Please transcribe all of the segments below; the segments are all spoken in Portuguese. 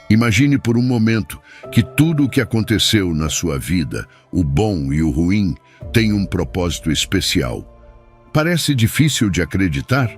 Imagine por um momento que tudo o que aconteceu na sua vida, o bom e o ruim, tem um propósito especial. Parece difícil de acreditar?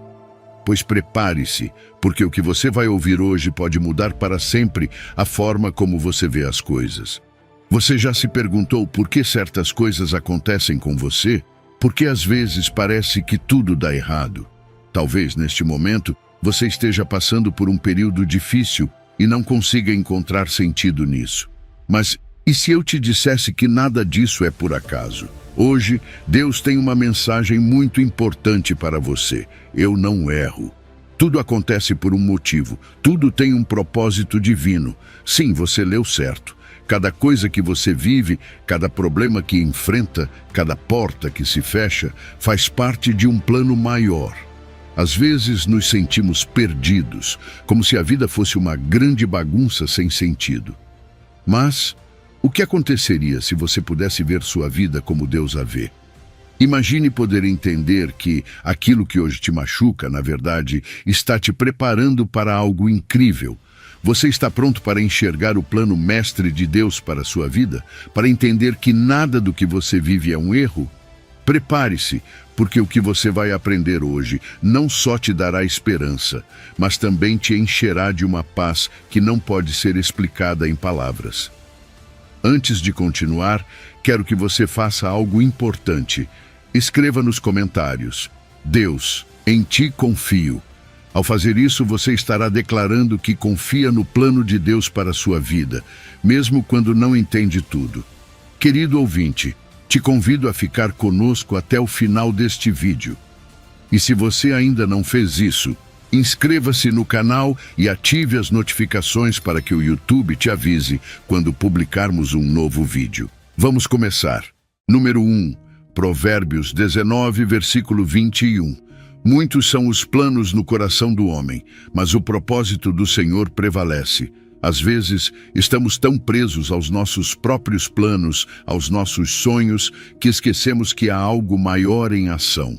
Pois prepare-se, porque o que você vai ouvir hoje pode mudar para sempre a forma como você vê as coisas. Você já se perguntou por que certas coisas acontecem com você? Porque às vezes parece que tudo dá errado. Talvez neste momento você esteja passando por um período difícil e não consiga encontrar sentido nisso. Mas e se eu te dissesse que nada disso é por acaso? Hoje, Deus tem uma mensagem muito importante para você. Eu não erro. Tudo acontece por um motivo. Tudo tem um propósito divino. Sim, você leu certo. Cada coisa que você vive, cada problema que enfrenta, cada porta que se fecha, faz parte de um plano maior. Às vezes nos sentimos perdidos, como se a vida fosse uma grande bagunça sem sentido. Mas o que aconteceria se você pudesse ver sua vida como Deus a vê? Imagine poder entender que aquilo que hoje te machuca, na verdade, está te preparando para algo incrível. Você está pronto para enxergar o plano mestre de Deus para a sua vida? Para entender que nada do que você vive é um erro? Prepare-se, porque o que você vai aprender hoje não só te dará esperança, mas também te encherá de uma paz que não pode ser explicada em palavras. Antes de continuar, quero que você faça algo importante. Escreva nos comentários: Deus, em ti confio. Ao fazer isso, você estará declarando que confia no plano de Deus para a sua vida, mesmo quando não entende tudo. Querido ouvinte, te convido a ficar conosco até o final deste vídeo. E se você ainda não fez isso, inscreva-se no canal e ative as notificações para que o YouTube te avise quando publicarmos um novo vídeo. Vamos começar. Número 1. Provérbios 19, versículo 21. Muitos são os planos no coração do homem, mas o propósito do Senhor prevalece. Às vezes, estamos tão presos aos nossos próprios planos, aos nossos sonhos, que esquecemos que há algo maior em ação.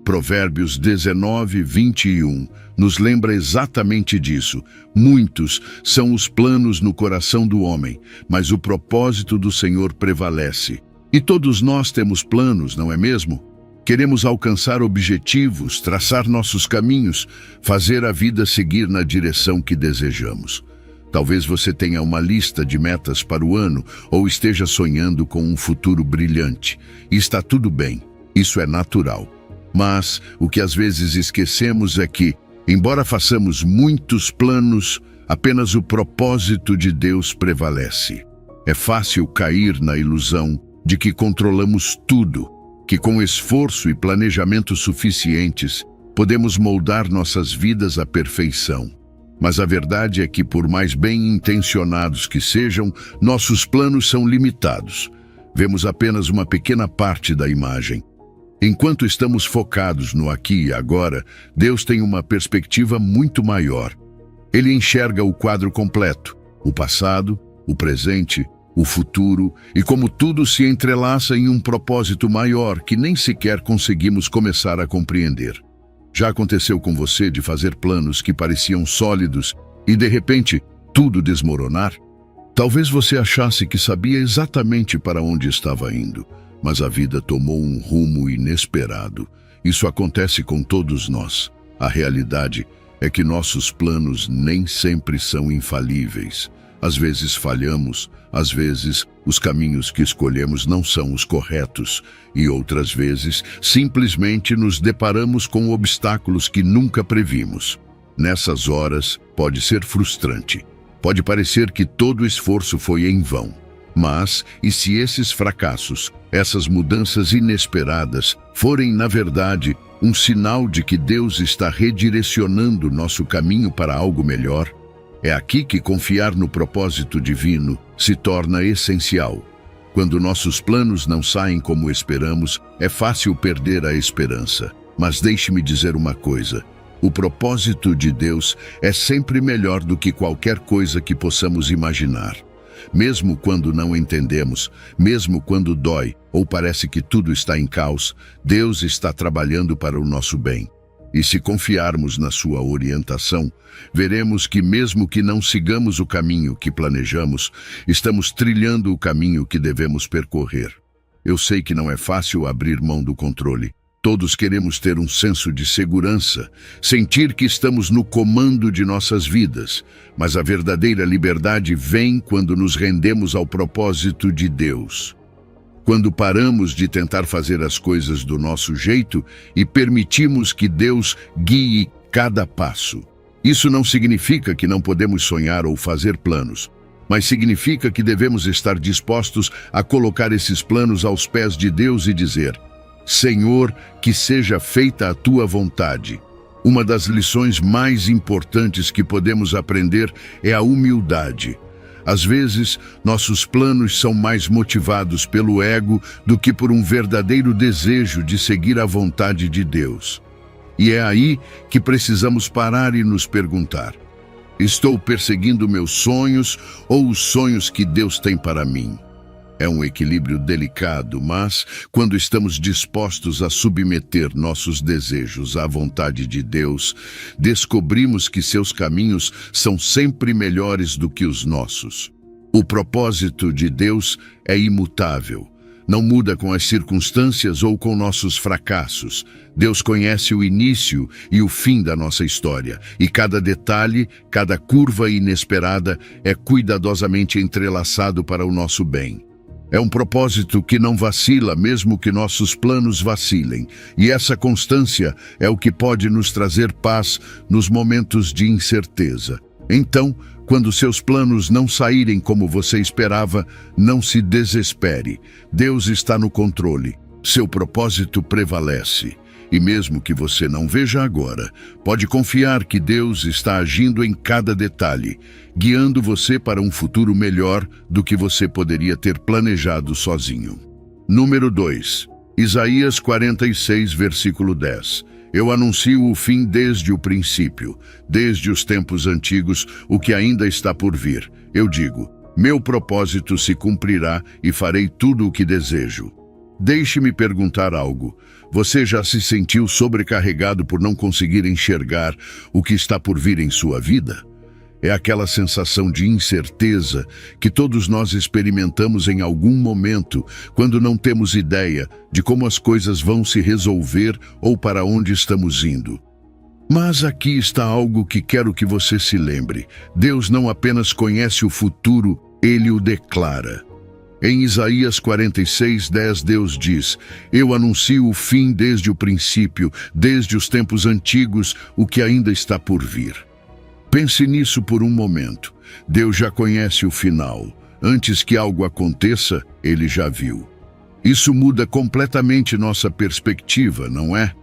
Provérbios 19, 21 nos lembra exatamente disso. Muitos são os planos no coração do homem, mas o propósito do Senhor prevalece. E todos nós temos planos, não é mesmo? Queremos alcançar objetivos, traçar nossos caminhos, fazer a vida seguir na direção que desejamos. Talvez você tenha uma lista de metas para o ano ou esteja sonhando com um futuro brilhante. E está tudo bem, isso é natural. Mas o que às vezes esquecemos é que, embora façamos muitos planos, apenas o propósito de Deus prevalece. É fácil cair na ilusão de que controlamos tudo, que com esforço e planejamento suficientes podemos moldar nossas vidas à perfeição. Mas a verdade é que, por mais bem intencionados que sejam, nossos planos são limitados. Vemos apenas uma pequena parte da imagem. Enquanto estamos focados no aqui e agora, Deus tem uma perspectiva muito maior. Ele enxerga o quadro completo, o passado, o presente, o futuro, e como tudo se entrelaça em um propósito maior que nem sequer conseguimos começar a compreender. Já aconteceu com você de fazer planos que pareciam sólidos e, de repente, tudo desmoronar? Talvez você achasse que sabia exatamente para onde estava indo, mas a vida tomou um rumo inesperado. Isso acontece com todos nós. A realidade é que nossos planos nem sempre são infalíveis. Às vezes falhamos, às vezes os caminhos que escolhemos não são os corretos, e outras vezes simplesmente nos deparamos com obstáculos que nunca previmos. Nessas horas, pode ser frustrante. Pode parecer que todo o esforço foi em vão. Mas, e se esses fracassos, essas mudanças inesperadas, forem, na verdade, um sinal de que Deus está redirecionando nosso caminho para algo melhor? É aqui que confiar no propósito divino se torna essencial. Quando nossos planos não saem como esperamos, é fácil perder a esperança. Mas deixe-me dizer uma coisa: o propósito de Deus é sempre melhor do que qualquer coisa que possamos imaginar. Mesmo quando não entendemos, mesmo quando dói ou parece que tudo está em caos, Deus está trabalhando para o nosso bem. E se confiarmos na sua orientação, veremos que mesmo que não sigamos o caminho que planejamos, estamos trilhando o caminho que devemos percorrer. Eu sei que não é fácil abrir mão do controle. Todos queremos ter um senso de segurança, sentir que estamos no comando de nossas vidas, mas a verdadeira liberdade vem quando nos rendemos ao propósito de Deus. Quando paramos de tentar fazer as coisas do nosso jeito e permitimos que Deus guie cada passo. Isso não significa que não podemos sonhar ou fazer planos, mas significa que devemos estar dispostos a colocar esses planos aos pés de Deus e dizer: Senhor, que seja feita a tua vontade. Uma das lições mais importantes que podemos aprender é a humildade. Às vezes, nossos planos são mais motivados pelo ego do que por um verdadeiro desejo de seguir a vontade de Deus. E é aí que precisamos parar e nos perguntar: estou perseguindo meus sonhos ou os sonhos que Deus tem para mim? É um equilíbrio delicado, mas quando estamos dispostos a submeter nossos desejos à vontade de Deus, descobrimos que seus caminhos são sempre melhores do que os nossos. O propósito de Deus é imutável. Não muda com as circunstâncias ou com nossos fracassos. Deus conhece o início e o fim da nossa história, e cada detalhe, cada curva inesperada é cuidadosamente entrelaçado para o nosso bem. É um propósito que não vacila, mesmo que nossos planos vacilem. E essa constância é o que pode nos trazer paz nos momentos de incerteza. Então, quando seus planos não saírem como você esperava, não se desespere. Deus está no controle. Seu propósito prevalece. E mesmo que você não veja agora, pode confiar que Deus está agindo em cada detalhe, guiando você para um futuro melhor do que você poderia ter planejado sozinho. Número 2. Isaías 46, versículo 10. Eu anuncio o fim desde o princípio, desde os tempos antigos, o que ainda está por vir. Eu digo: meu propósito se cumprirá e farei tudo o que desejo. Deixe-me perguntar algo. Você já se sentiu sobrecarregado por não conseguir enxergar o que está por vir em sua vida? É aquela sensação de incerteza que todos nós experimentamos em algum momento, quando não temos ideia de como as coisas vão se resolver ou para onde estamos indo. Mas aqui está algo que quero que você se lembre. Deus não apenas conhece o futuro, Ele o declara. Em Isaías 46, 10, Deus diz: eu anuncio o fim desde o princípio, desde os tempos antigos, o que ainda está por vir. Pense nisso por um momento. Deus já conhece o final. Antes que algo aconteça, Ele já viu. Isso muda completamente nossa perspectiva, não é?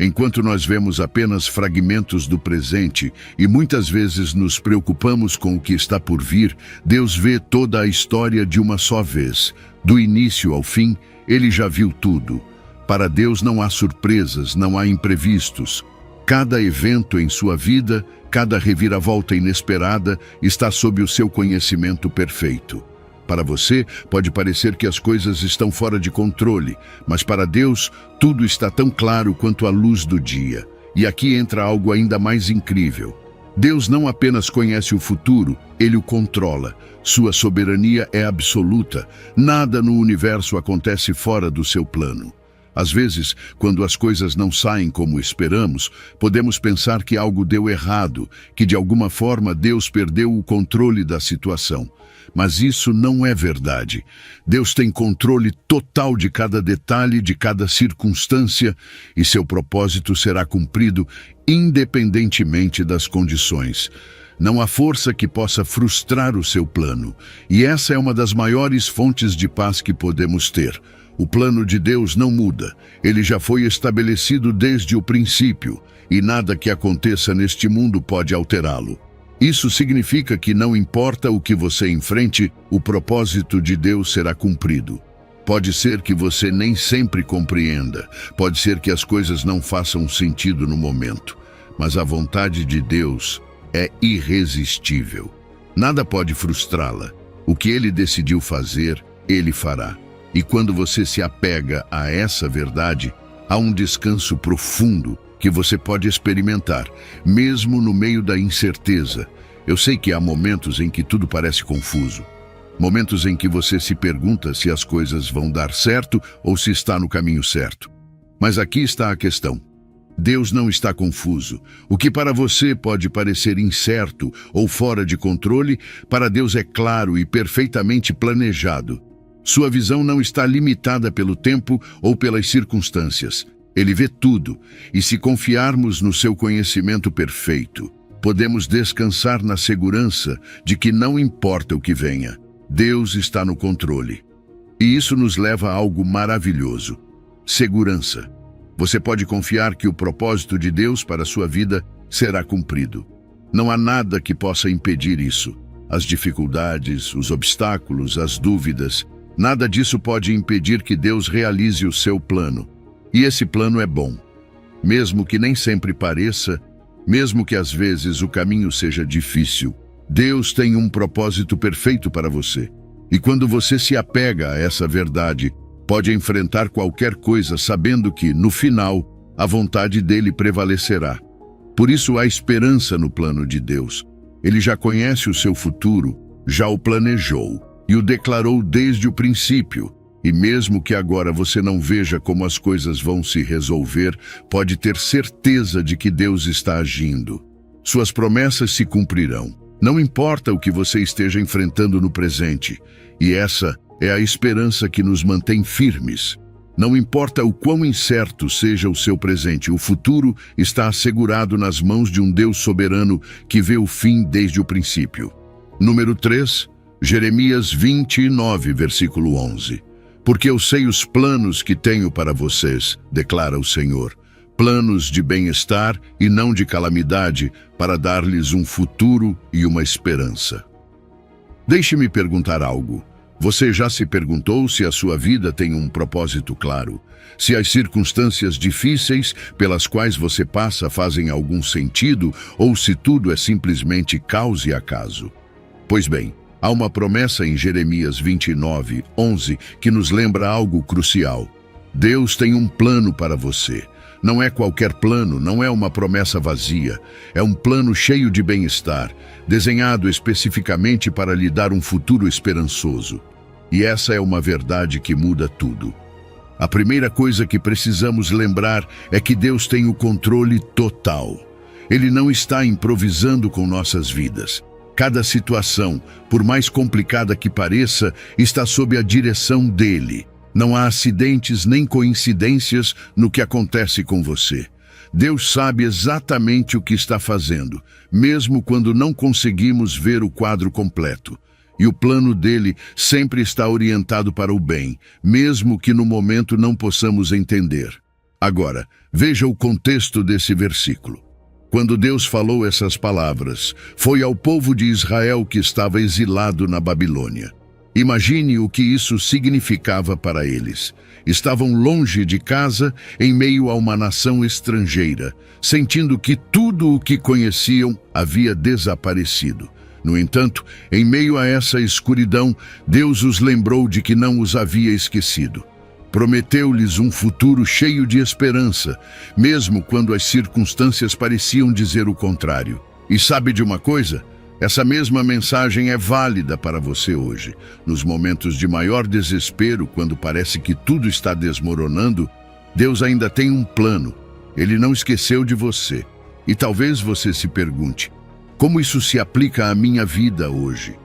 Enquanto nós vemos apenas fragmentos do presente e muitas vezes nos preocupamos com o que está por vir, Deus vê toda a história de uma só vez. Do início ao fim, Ele já viu tudo. Para Deus não há surpresas, não há imprevistos. Cada evento em sua vida, cada reviravolta inesperada está sob o seu conhecimento perfeito. Para você, pode parecer que as coisas estão fora de controle, mas para Deus, tudo está tão claro quanto a luz do dia. E aqui entra algo ainda mais incrível. Deus não apenas conhece o futuro, Ele o controla. Sua soberania é absoluta. Nada no universo acontece fora do seu plano. Às vezes, quando as coisas não saem como esperamos, podemos pensar que algo deu errado, que de alguma forma Deus perdeu o controle da situação. Mas isso não é verdade. Deus tem controle total de cada detalhe, de cada circunstância, e seu propósito será cumprido independentemente das condições. Não há força que possa frustrar o seu plano, e essa é uma das maiores fontes de paz que podemos ter. O plano de Deus não muda. Ele já foi estabelecido desde o princípio, e nada que aconteça neste mundo pode alterá-lo. Isso significa que não importa o que você enfrente, o propósito de Deus será cumprido. Pode ser que você nem sempre compreenda, pode ser que as coisas não façam sentido no momento, mas a vontade de Deus é irresistível. Nada pode frustrá-la. O que Ele decidiu fazer, Ele fará. E quando você se apega a essa verdade, há um descanso profundo que você pode experimentar, mesmo no meio da incerteza. Eu sei que há momentos em que tudo parece confuso. Momentos em que você se pergunta se as coisas vão dar certo ou se está no caminho certo. Mas aqui está a questão. Deus não está confuso. O que para você pode parecer incerto ou fora de controle, para Deus é claro e perfeitamente planejado. Sua visão não está limitada pelo tempo ou pelas circunstâncias. Ele vê tudo, e se confiarmos no seu conhecimento perfeito, podemos descansar na segurança de que não importa o que venha, Deus está no controle. E isso nos leva a algo maravilhoso: segurança. Você pode confiar que o propósito de Deus para a sua vida será cumprido. Não há nada que possa impedir isso. As dificuldades, os obstáculos, as dúvidas, nada disso pode impedir que Deus realize o seu plano. E esse plano é bom. Mesmo que nem sempre pareça, mesmo que às vezes o caminho seja difícil, Deus tem um propósito perfeito para você. E quando você se apega a essa verdade, pode enfrentar qualquer coisa sabendo que, no final, a vontade dele prevalecerá. Por isso há esperança no plano de Deus. Ele já conhece o seu futuro, já o planejou e o declarou desde o princípio. E mesmo que agora você não veja como as coisas vão se resolver, pode ter certeza de que Deus está agindo. Suas promessas se cumprirão. Não importa o que você esteja enfrentando no presente. E essa é a esperança que nos mantém firmes. Não importa o quão incerto seja o seu presente, o futuro está assegurado nas mãos de um Deus soberano que vê o fim desde o princípio. Número 3, Jeremias 29, versículo 11. Porque eu sei os planos que tenho para vocês, declara o Senhor, planos de bem-estar e não de calamidade, para dar-lhes um futuro e uma esperança. Deixe-me perguntar algo. Você já se perguntou se a sua vida tem um propósito claro? Se as circunstâncias difíceis pelas quais você passa fazem algum sentido ou se tudo é simplesmente caos e acaso? Pois bem, há uma promessa em Jeremias 29, 11, que nos lembra algo crucial. Deus tem um plano para você. Não é qualquer plano, não é uma promessa vazia. É um plano cheio de bem-estar, desenhado especificamente para lhe dar um futuro esperançoso. E essa é uma verdade que muda tudo. A primeira coisa que precisamos lembrar é que Deus tem o controle total. Ele não está improvisando com nossas vidas. Cada situação, por mais complicada que pareça, está sob a direção dele. Não há acidentes nem coincidências no que acontece com você. Deus sabe exatamente o que está fazendo, mesmo quando não conseguimos ver o quadro completo. E o plano dele sempre está orientado para o bem, mesmo que no momento não possamos entender. Agora, veja o contexto desse versículo. Quando Deus falou essas palavras, foi ao povo de Israel que estava exilado na Babilônia. Imagine o que isso significava para eles. Estavam longe de casa, em meio a uma nação estrangeira, sentindo que tudo o que conheciam havia desaparecido. No entanto, em meio a essa escuridão, Deus os lembrou de que não os havia esquecido. Prometeu-lhes um futuro cheio de esperança, mesmo quando as circunstâncias pareciam dizer o contrário. E sabe de uma coisa? Essa mesma mensagem é válida para você hoje. Nos momentos de maior desespero, quando parece que tudo está desmoronando, Deus ainda tem um plano. Ele não esqueceu de você. E talvez você se pergunte, como isso se aplica à minha vida hoje?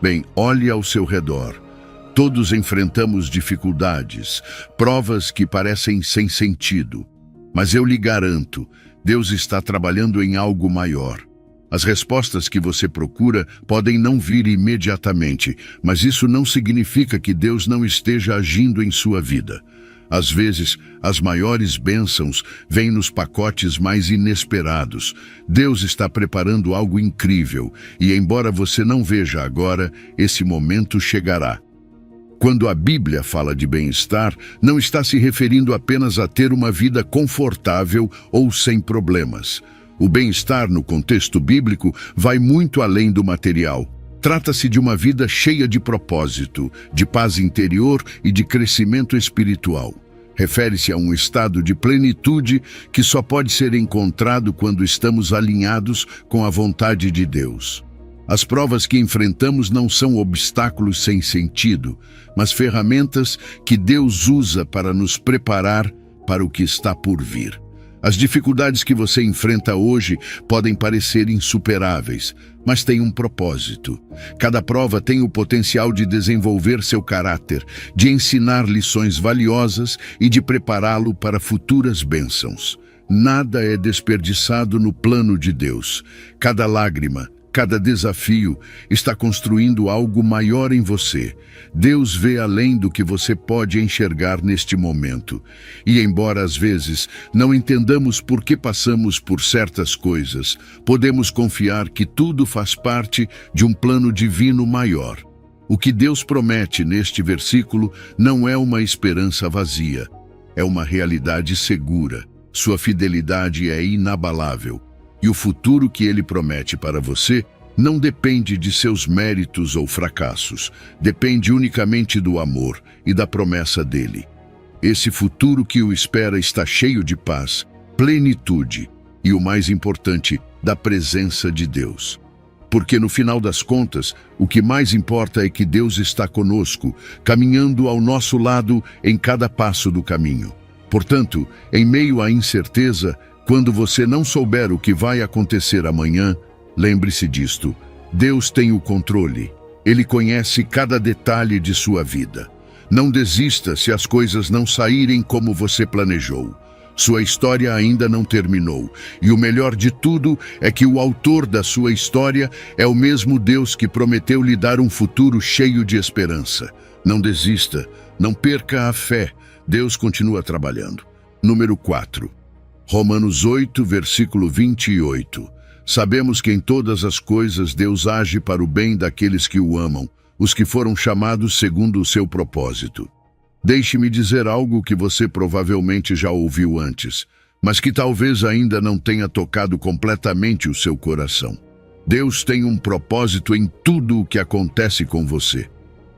Bem, olhe ao seu redor. Todos enfrentamos dificuldades, provas que parecem sem sentido. Mas eu lhe garanto, Deus está trabalhando em algo maior. As respostas que você procura podem não vir imediatamente, mas isso não significa que Deus não esteja agindo em sua vida. Às vezes, as maiores bênçãos vêm nos pacotes mais inesperados. Deus está preparando algo incrível, e embora você não veja agora, esse momento chegará. Quando a Bíblia fala de bem-estar, não está se referindo apenas a ter uma vida confortável ou sem problemas. O bem-estar no contexto bíblico vai muito além do material. Trata-se de uma vida cheia de propósito, de paz interior e de crescimento espiritual. Refere-se a um estado de plenitude que só pode ser encontrado quando estamos alinhados com a vontade de Deus. As provas que enfrentamos não são obstáculos sem sentido, mas ferramentas que Deus usa para nos preparar para o que está por vir. As dificuldades que você enfrenta hoje podem parecer insuperáveis, mas têm um propósito. Cada prova tem o potencial de desenvolver seu caráter, de ensinar lições valiosas e de prepará-lo para futuras bênçãos. Nada é desperdiçado no plano de Deus. Cada lágrima, cada desafio está construindo algo maior em você. Deus vê além do que você pode enxergar neste momento. E embora às vezes não entendamos por que passamos por certas coisas, podemos confiar que tudo faz parte de um plano divino maior. O que Deus promete neste versículo não é uma esperança vazia, é uma realidade segura. Sua fidelidade é inabalável. E o futuro que Ele promete para você não depende de seus méritos ou fracassos. Depende unicamente do amor e da promessa dele. Esse futuro que o espera está cheio de paz, plenitude e, o mais importante, da presença de Deus. Porque no final das contas, o que mais importa é que Deus está conosco, caminhando ao nosso lado em cada passo do caminho. Portanto, em meio à incerteza, quando você não souber o que vai acontecer amanhã, lembre-se disto: Deus tem o controle. Ele conhece cada detalhe de sua vida. Não desista se as coisas não saírem como você planejou. Sua história ainda não terminou. E o melhor de tudo é que o autor da sua história é o mesmo Deus que prometeu lhe dar um futuro cheio de esperança. Não desista, não perca a fé. Deus continua trabalhando. Número 4. Romanos 8, versículo 28. Sabemos que em todas as coisas Deus age para o bem daqueles que o amam, os que foram chamados segundo o seu propósito. Deixe-me dizer algo que você provavelmente já ouviu antes, mas que talvez ainda não tenha tocado completamente o seu coração. Deus tem um propósito em tudo o que acontece com você.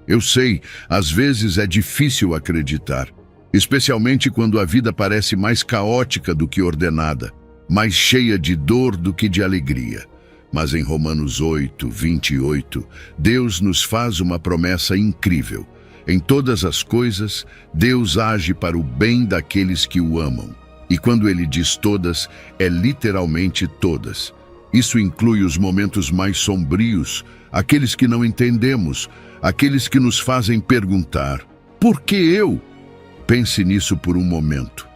Eu sei, às vezes é difícil acreditar, especialmente quando a vida parece mais caótica do que ordenada, mais cheia de dor do que de alegria. Mas em Romanos 8, 28, Deus nos faz uma promessa incrível. Em todas as coisas, Deus age para o bem daqueles que o amam. E quando ele diz todas, é literalmente todas. Isso inclui os momentos mais sombrios, aqueles que não entendemos, aqueles que nos fazem perguntar: por que eu? Pense nisso por um momento.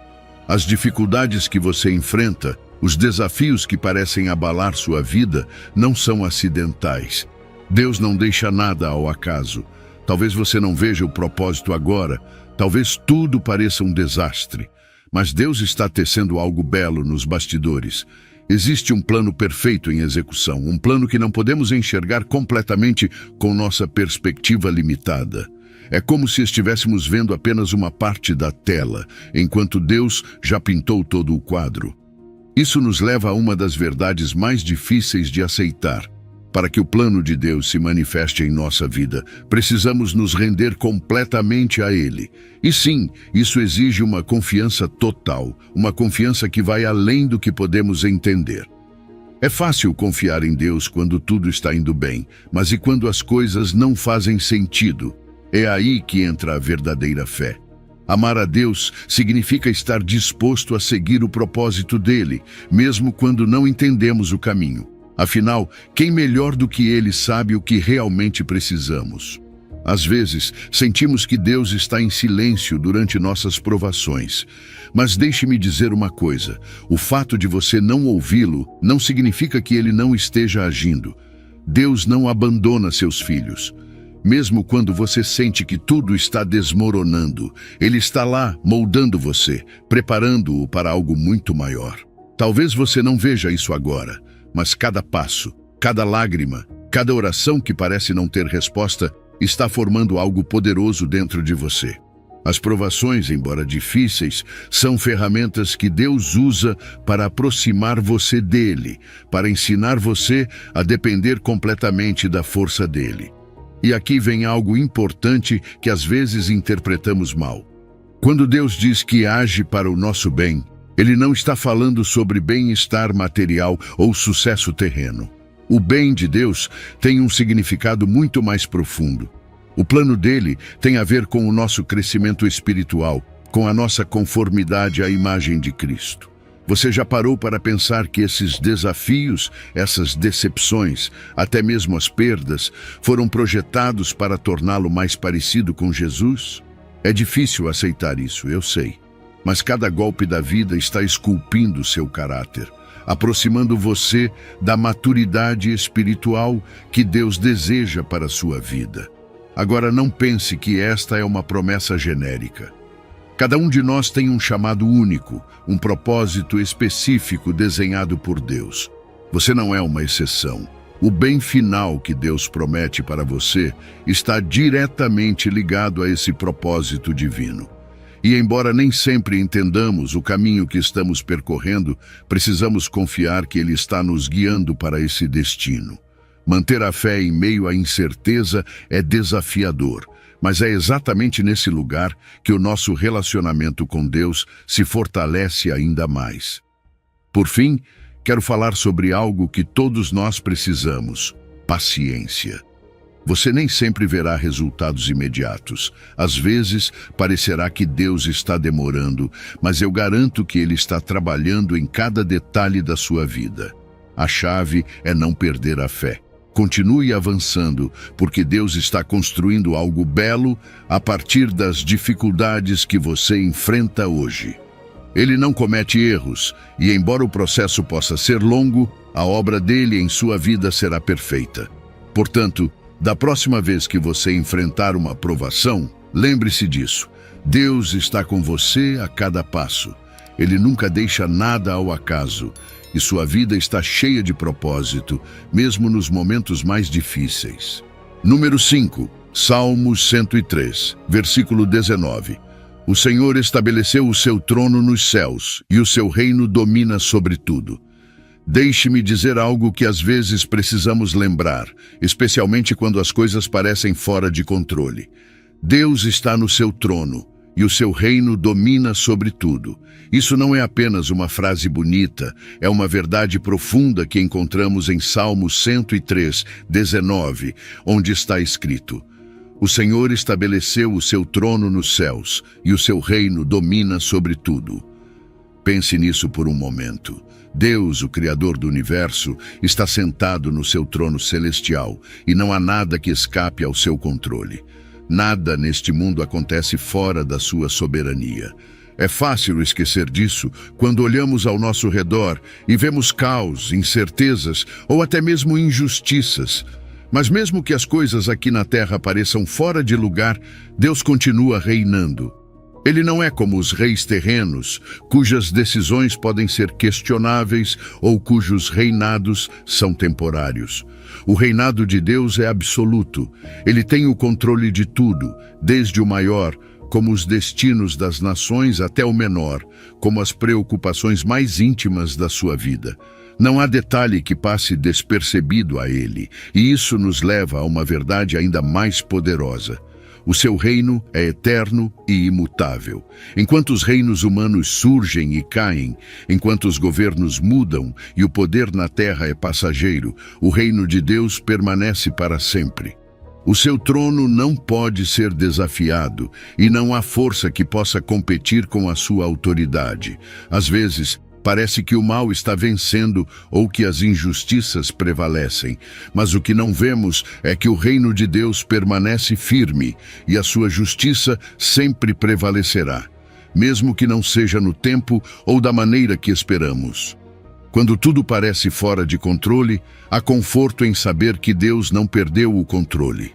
As dificuldades que você enfrenta, os desafios que parecem abalar sua vida, não são acidentais. Deus não deixa nada ao acaso. Talvez você não veja o propósito agora, talvez tudo pareça um desastre, mas Deus está tecendo algo belo nos bastidores. Existe um plano perfeito em execução, um plano que não podemos enxergar completamente com nossa perspectiva limitada. É como se estivéssemos vendo apenas uma parte da tela, enquanto Deus já pintou todo o quadro. Isso nos leva a uma das verdades mais difíceis de aceitar. Para que o plano de Deus se manifeste em nossa vida, precisamos nos render completamente a Ele. E sim, isso exige uma confiança total, uma confiança que vai além do que podemos entender. É fácil confiar em Deus quando tudo está indo bem, mas e quando as coisas não fazem sentido? É aí que entra a verdadeira fé. Amar a Deus significa estar disposto a seguir o propósito dele, mesmo quando não entendemos o caminho. Afinal, quem melhor do que Ele sabe o que realmente precisamos? Às vezes, sentimos que Deus está em silêncio durante nossas provações. Mas deixe-me dizer uma coisa: o fato de você não ouvi-lo não significa que Ele não esteja agindo. Deus não abandona seus filhos. Mesmo quando você sente que tudo está desmoronando, Ele está lá moldando você, preparando-o para algo muito maior. Talvez você não veja isso agora, mas cada passo, cada lágrima, cada oração que parece não ter resposta está formando algo poderoso dentro de você. As provações, embora difíceis, são ferramentas que Deus usa para aproximar você dele, para ensinar você a depender completamente da força dele. E aqui vem algo importante que às vezes interpretamos mal. Quando Deus diz que age para o nosso bem, Ele não está falando sobre bem-estar material ou sucesso terreno. O bem de Deus tem um significado muito mais profundo. O plano dele tem a ver com o nosso crescimento espiritual, com a nossa conformidade à imagem de Cristo. Você já parou para pensar que esses desafios, essas decepções, até mesmo as perdas, foram projetados para torná-lo mais parecido com Jesus? É difícil aceitar isso, eu sei. Mas cada golpe da vida está esculpindo seu caráter, aproximando você da maturidade espiritual que Deus deseja para a sua vida. Agora não pense que esta é uma promessa genérica. Cada um de nós tem um chamado único, um propósito específico desenhado por Deus. Você não é uma exceção. O bem final que Deus promete para você está diretamente ligado a esse propósito divino. E embora nem sempre entendamos o caminho que estamos percorrendo, precisamos confiar que Ele está nos guiando para esse destino. Manter a fé em meio à incerteza é desafiador, mas é exatamente nesse lugar que o nosso relacionamento com Deus se fortalece ainda mais. Por fim, quero falar sobre algo que todos nós precisamos: paciência. Você nem sempre verá resultados imediatos. Às vezes, parecerá que Deus está demorando, mas eu garanto que Ele está trabalhando em cada detalhe da sua vida. A chave é não perder a fé. Continue avançando, porque Deus está construindo algo belo a partir das dificuldades que você enfrenta hoje. Ele não comete erros, e embora o processo possa ser longo, a obra dele em sua vida será perfeita. Portanto, da próxima vez que você enfrentar uma provação, lembre-se disso. Deus está com você a cada passo. Ele nunca deixa nada ao acaso. E sua vida está cheia de propósito, mesmo nos momentos mais difíceis. Número 5, Salmos 103, versículo 19. O Senhor estabeleceu o seu trono nos céus, e o seu reino domina sobre tudo. Deixe-me dizer algo que às vezes precisamos lembrar, especialmente quando as coisas parecem fora de controle. Deus está no seu trono, e o seu reino domina sobre tudo. Isso não é apenas uma frase bonita, é uma verdade profunda que encontramos em Salmos 103, 19, onde está escrito: O Senhor estabeleceu o seu trono nos céus, e o seu reino domina sobre tudo. Pense nisso por um momento. Deus, o Criador do universo, está sentado no seu trono celestial, e não há nada que escape ao seu controle. Nada neste mundo acontece fora da sua soberania. É fácil esquecer disso quando olhamos ao nosso redor e vemos caos, incertezas ou até mesmo injustiças. Mas mesmo que as coisas aqui na Terra pareçam fora de lugar, Deus continua reinando. Ele não é como os reis terrenos, cujas decisões podem ser questionáveis ou cujos reinados são temporários. O reinado de Deus é absoluto. Ele tem o controle de tudo, desde o maior, como os destinos das nações, até o menor, como as preocupações mais íntimas da sua vida. Não há detalhe que passe despercebido a ele, e isso nos leva a uma verdade ainda mais poderosa. O seu reino é eterno e imutável. Enquanto os reinos humanos surgem e caem, enquanto os governos mudam e o poder na terra é passageiro, o reino de Deus permanece para sempre. O seu trono não pode ser desafiado e não há força que possa competir com a sua autoridade. Às vezes, parece que o mal está vencendo ou que as injustiças prevalecem, mas o que não vemos é que o reino de Deus permanece firme e a sua justiça sempre prevalecerá, mesmo que não seja no tempo ou da maneira que esperamos. Quando tudo parece fora de controle, há conforto em saber que Deus não perdeu o controle.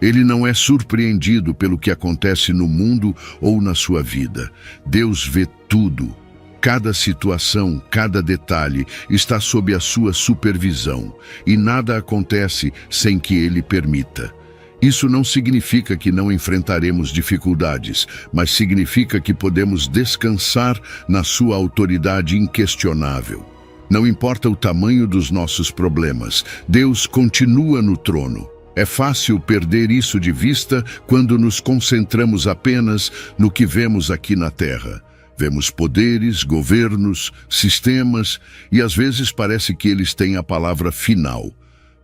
Ele não é surpreendido pelo que acontece no mundo ou na sua vida. Deus vê tudo. Cada situação, cada detalhe está sob a sua supervisão e nada acontece sem que ele permita. Isso não significa que não enfrentaremos dificuldades, mas significa que podemos descansar na sua autoridade inquestionável. Não importa o tamanho dos nossos problemas, Deus continua no trono. É fácil perder isso de vista quando nos concentramos apenas no que vemos aqui na Terra. Vemos poderes, governos, sistemas e às vezes parece que eles têm a palavra final.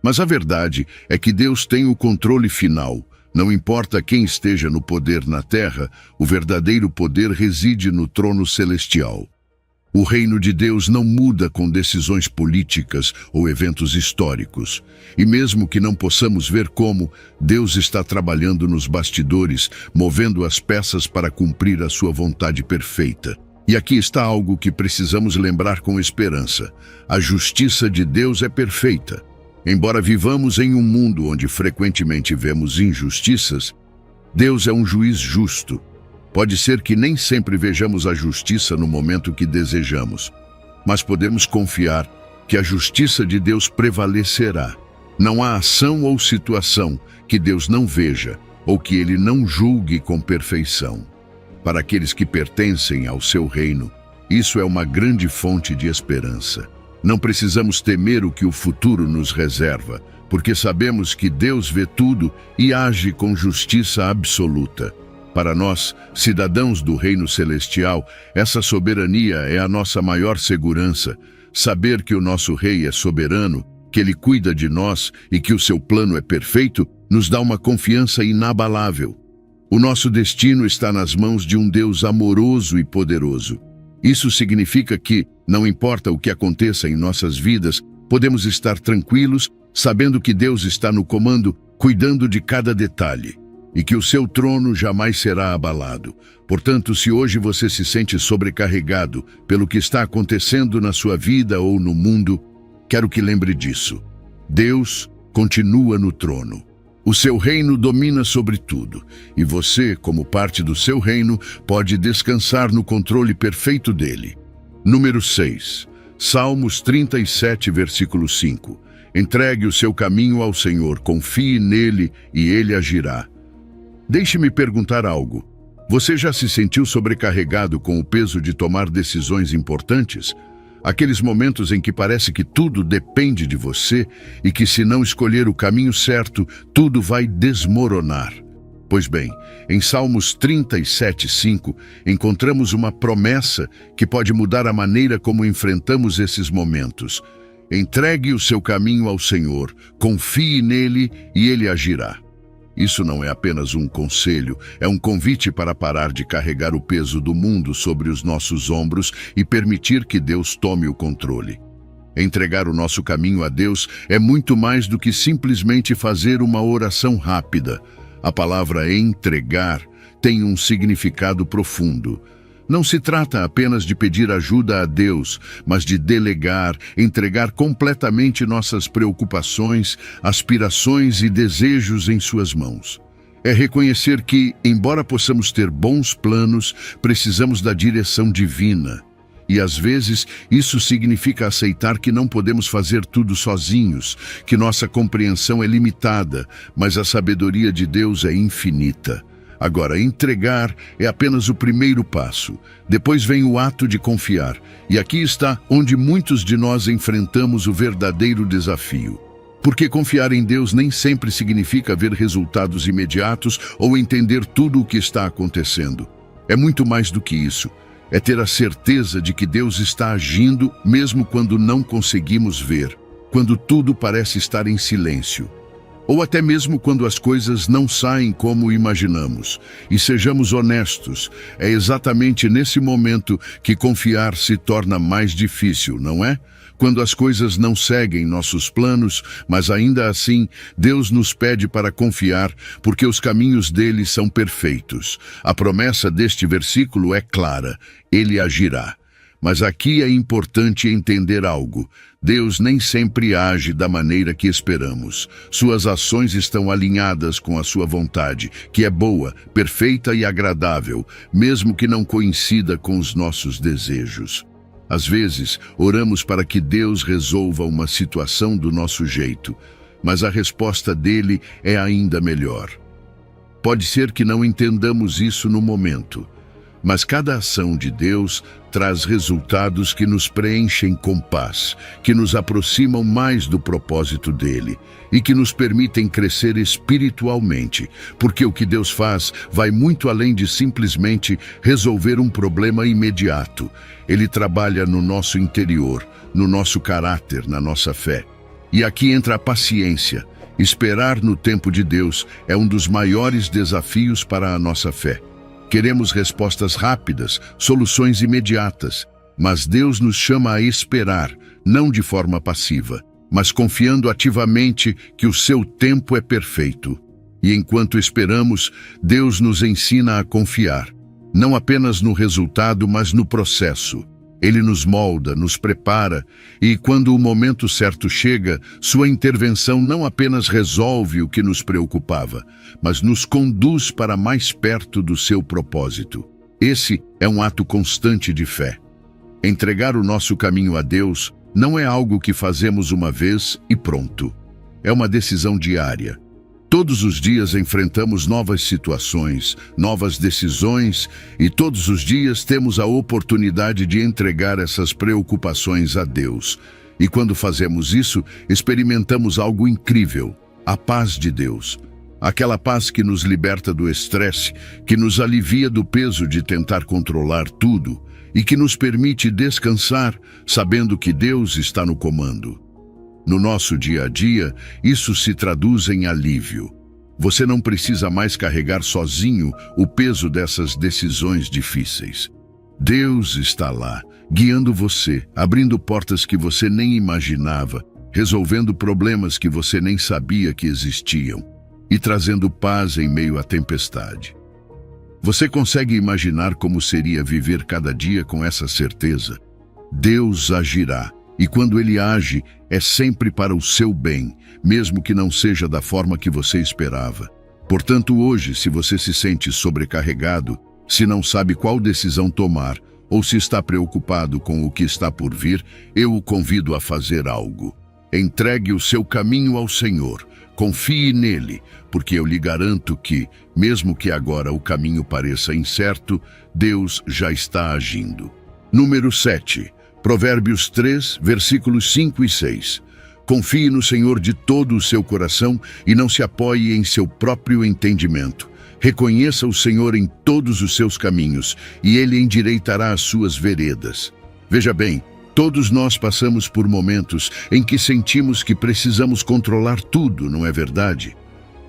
Mas a verdade é que Deus tem o controle final. Não importa quem esteja no poder na Terra, o verdadeiro poder reside no trono celestial. O reino de Deus não muda com decisões políticas ou eventos históricos. E mesmo que não possamos ver como, Deus está trabalhando nos bastidores, movendo as peças para cumprir a sua vontade perfeita. E aqui está algo que precisamos lembrar com esperança. A justiça de Deus é perfeita. Embora vivamos em um mundo onde frequentemente vemos injustiças, Deus é um juiz justo. Pode ser que nem sempre vejamos a justiça no momento que desejamos, mas podemos confiar que a justiça de Deus prevalecerá. Não há ação ou situação que Deus não veja ou que Ele não julgue com perfeição. Para aqueles que pertencem ao seu reino, isso é uma grande fonte de esperança. Não precisamos temer o que o futuro nos reserva, porque sabemos que Deus vê tudo e age com justiça absoluta. Para nós, cidadãos do Reino Celestial, essa soberania é a nossa maior segurança. Saber que o nosso Rei é soberano, que Ele cuida de nós e que o seu plano é perfeito, nos dá uma confiança inabalável. O nosso destino está nas mãos de um Deus amoroso e poderoso. Isso significa que, não importa o que aconteça em nossas vidas, podemos estar tranquilos, sabendo que Deus está no comando, cuidando de cada detalhe. E que o seu trono jamais será abalado. Portanto, se hoje você se sente sobrecarregado pelo que está acontecendo na sua vida ou no mundo, quero que lembre disso. Deus continua no trono. O seu reino domina sobre tudo, e você, como parte do seu reino, pode descansar no controle perfeito dele. Número 6. Salmos 37, versículo 5. Entregue o seu caminho ao Senhor, confie nele e ele agirá. Deixe-me perguntar algo. Você já se sentiu sobrecarregado com o peso de tomar decisões importantes? Aqueles momentos em que parece que tudo depende de você e que, se não escolher o caminho certo, tudo vai desmoronar. Pois bem, em Salmos 37:5, encontramos uma promessa que pode mudar a maneira como enfrentamos esses momentos. Entregue o seu caminho ao Senhor, confie nele e ele agirá. Isso não é apenas um conselho, é um convite para parar de carregar o peso do mundo sobre os nossos ombros e permitir que Deus tome o controle. Entregar o nosso caminho a Deus é muito mais do que simplesmente fazer uma oração rápida. A palavra entregar tem um significado profundo. Não se trata apenas de pedir ajuda a Deus, mas de delegar, entregar completamente nossas preocupações, aspirações e desejos em suas mãos. É reconhecer que, embora possamos ter bons planos, precisamos da direção divina. E às vezes isso significa aceitar que não podemos fazer tudo sozinhos, que nossa compreensão é limitada, mas a sabedoria de Deus é infinita. Agora, entregar é apenas o primeiro passo. Depois vem o ato de confiar. E aqui está onde muitos de nós enfrentamos o verdadeiro desafio. Porque confiar em Deus nem sempre significa ver resultados imediatos ou entender tudo o que está acontecendo. É muito mais do que isso. É ter a certeza de que Deus está agindo mesmo quando não conseguimos ver, quando tudo parece estar em silêncio. Ou até mesmo quando as coisas não saem como imaginamos. E sejamos honestos, é exatamente nesse momento que confiar se torna mais difícil, não é? Quando as coisas não seguem nossos planos, mas ainda assim, Deus nos pede para confiar, porque os caminhos dele são perfeitos. A promessa deste versículo é clara: ele agirá. Mas aqui é importante entender algo. Deus nem sempre age da maneira que esperamos. Suas ações estão alinhadas com a sua vontade, que é boa, perfeita e agradável, mesmo que não coincida com os nossos desejos. Às vezes, oramos para que Deus resolva uma situação do nosso jeito, mas a resposta dele é ainda melhor. Pode ser que não entendamos isso no momento, Mas cada ação de Deus traz resultados que nos preenchem com paz, que nos aproximam mais do propósito dele e que nos permitem crescer espiritualmente, porque o que Deus faz vai muito além de simplesmente resolver um problema imediato. Ele trabalha no nosso interior, no nosso caráter, na nossa fé. E aqui entra a paciência. Esperar no tempo de Deus é um dos maiores desafios para a nossa fé. Queremos respostas rápidas, soluções imediatas, mas Deus nos chama a esperar, não de forma passiva, mas confiando ativamente que o seu tempo é perfeito. E enquanto esperamos, Deus nos ensina a confiar, não apenas no resultado, mas no processo. Ele nos molda, nos prepara, e quando o momento certo chega, sua intervenção não apenas resolve o que nos preocupava, mas nos conduz para mais perto do seu propósito. Esse é um ato constante de fé. Entregar o nosso caminho a Deus não é algo que fazemos uma vez e pronto. É uma decisão diária. Todos os dias enfrentamos novas situações, novas decisões, e todos os dias temos a oportunidade de entregar essas preocupações a Deus. E quando fazemos isso, experimentamos algo incrível, a paz de Deus. Aquela paz que nos liberta do estresse, que nos alivia do peso de tentar controlar tudo e que nos permite descansar, sabendo que Deus está no comando. No nosso dia a dia, isso se traduz em alívio. Você não precisa mais carregar sozinho o peso dessas decisões difíceis. Deus está lá, guiando você, abrindo portas que você nem imaginava, resolvendo problemas que você nem sabia que existiam e trazendo paz em meio à tempestade. Você consegue imaginar como seria viver cada dia com essa certeza? Deus agirá. E quando ele age, é sempre para o seu bem, mesmo que não seja da forma que você esperava. Portanto, hoje, se você se sente sobrecarregado, se não sabe qual decisão tomar, ou se está preocupado com o que está por vir, eu o convido a fazer algo. Entregue o seu caminho ao Senhor, confie nele, porque eu lhe garanto que, mesmo que agora o caminho pareça incerto, Deus já está agindo. Número 7. Provérbios 3, versículos 5 e 6. Confie no Senhor de todo o seu coração e não se apoie em seu próprio entendimento. Reconheça o Senhor em todos os seus caminhos e ele endireitará as suas veredas. Veja bem, todos nós passamos por momentos em que sentimos que precisamos controlar tudo, não é verdade?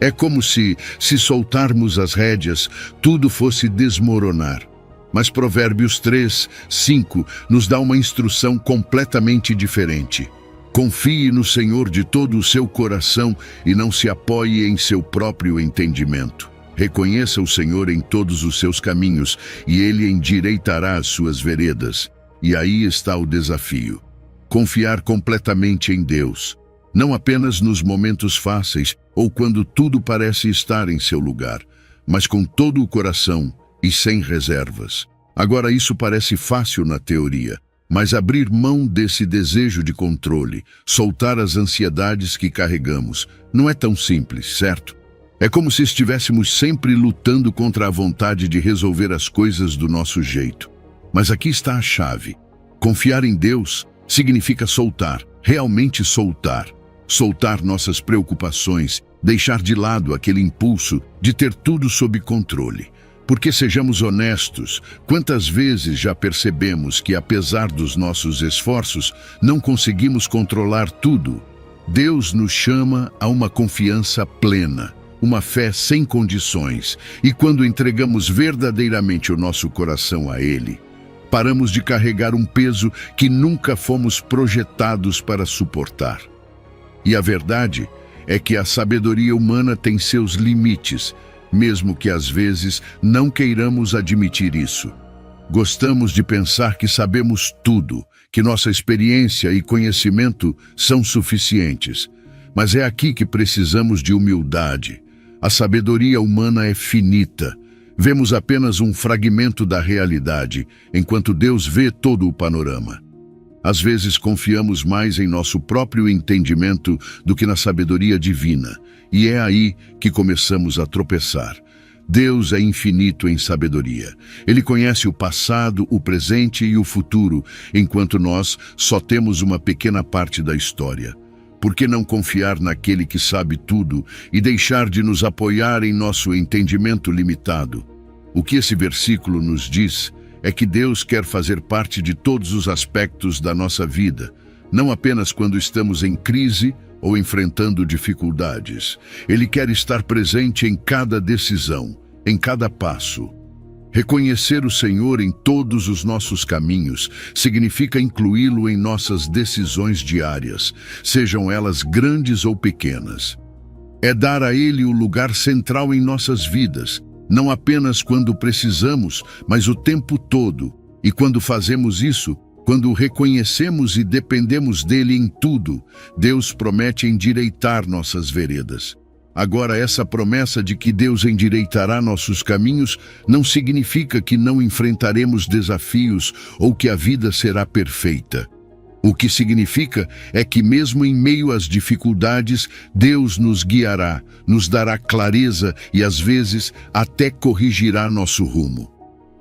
É como se soltarmos as rédeas, tudo fosse desmoronar. Mas Provérbios 3, 5 nos dá uma instrução completamente diferente. Confie no Senhor de todo o seu coração e não se apoie em seu próprio entendimento. Reconheça o Senhor em todos os seus caminhos e ele endireitará as suas veredas. E aí está o desafio. Confiar completamente em Deus. Não apenas nos momentos fáceis ou quando tudo parece estar em seu lugar, mas com todo o coração e sem reservas. Agora isso parece fácil na teoria, mas abrir mão desse desejo de controle, soltar as ansiedades que carregamos, não é tão simples, certo? É como se estivéssemos sempre lutando contra a vontade de resolver as coisas do nosso jeito. Mas aqui está a chave. Confiar em Deus significa soltar, realmente soltar. Soltar nossas preocupações, deixar de lado aquele impulso de ter tudo sob controle. Porque sejamos honestos, quantas vezes já percebemos que, apesar dos nossos esforços, não conseguimos controlar tudo? Deus nos chama a uma confiança plena, uma fé sem condições, e quando entregamos verdadeiramente o nosso coração a Ele, paramos de carregar um peso que nunca fomos projetados para suportar. E a verdade é que a sabedoria humana tem seus limites, mesmo que às vezes não queiramos admitir isso. Gostamos de pensar que sabemos tudo, que nossa experiência e conhecimento são suficientes. Mas é aqui que precisamos de humildade. A sabedoria humana é finita. Vemos apenas um fragmento da realidade, enquanto Deus vê todo o panorama. Às vezes confiamos mais em nosso próprio entendimento do que na sabedoria divina. E é aí que começamos a tropeçar. Deus é infinito em sabedoria. Ele conhece o passado, o presente e o futuro, enquanto nós só temos uma pequena parte da história. Por que não confiar naquele que sabe tudo e deixar de nos apoiar em nosso entendimento limitado? O que esse versículo nos diz é que Deus quer fazer parte de todos os aspectos da nossa vida, não apenas quando estamos em crise ou enfrentando dificuldades. Ele quer estar presente em cada decisão, em cada passo. Reconhecer o Senhor em todos os nossos caminhos significa incluí-lo em nossas decisões diárias, sejam elas grandes ou pequenas. É dar a Ele o lugar central em nossas vidas, não apenas quando precisamos, mas o tempo todo. E quando fazemos isso, quando o reconhecemos e dependemos dele em tudo, Deus promete endireitar nossas veredas. Agora, essa promessa de que Deus endireitará nossos caminhos não significa que não enfrentaremos desafios ou que a vida será perfeita. O que significa é que mesmo em meio às dificuldades, Deus nos guiará, nos dará clareza e às vezes até corrigirá nosso rumo.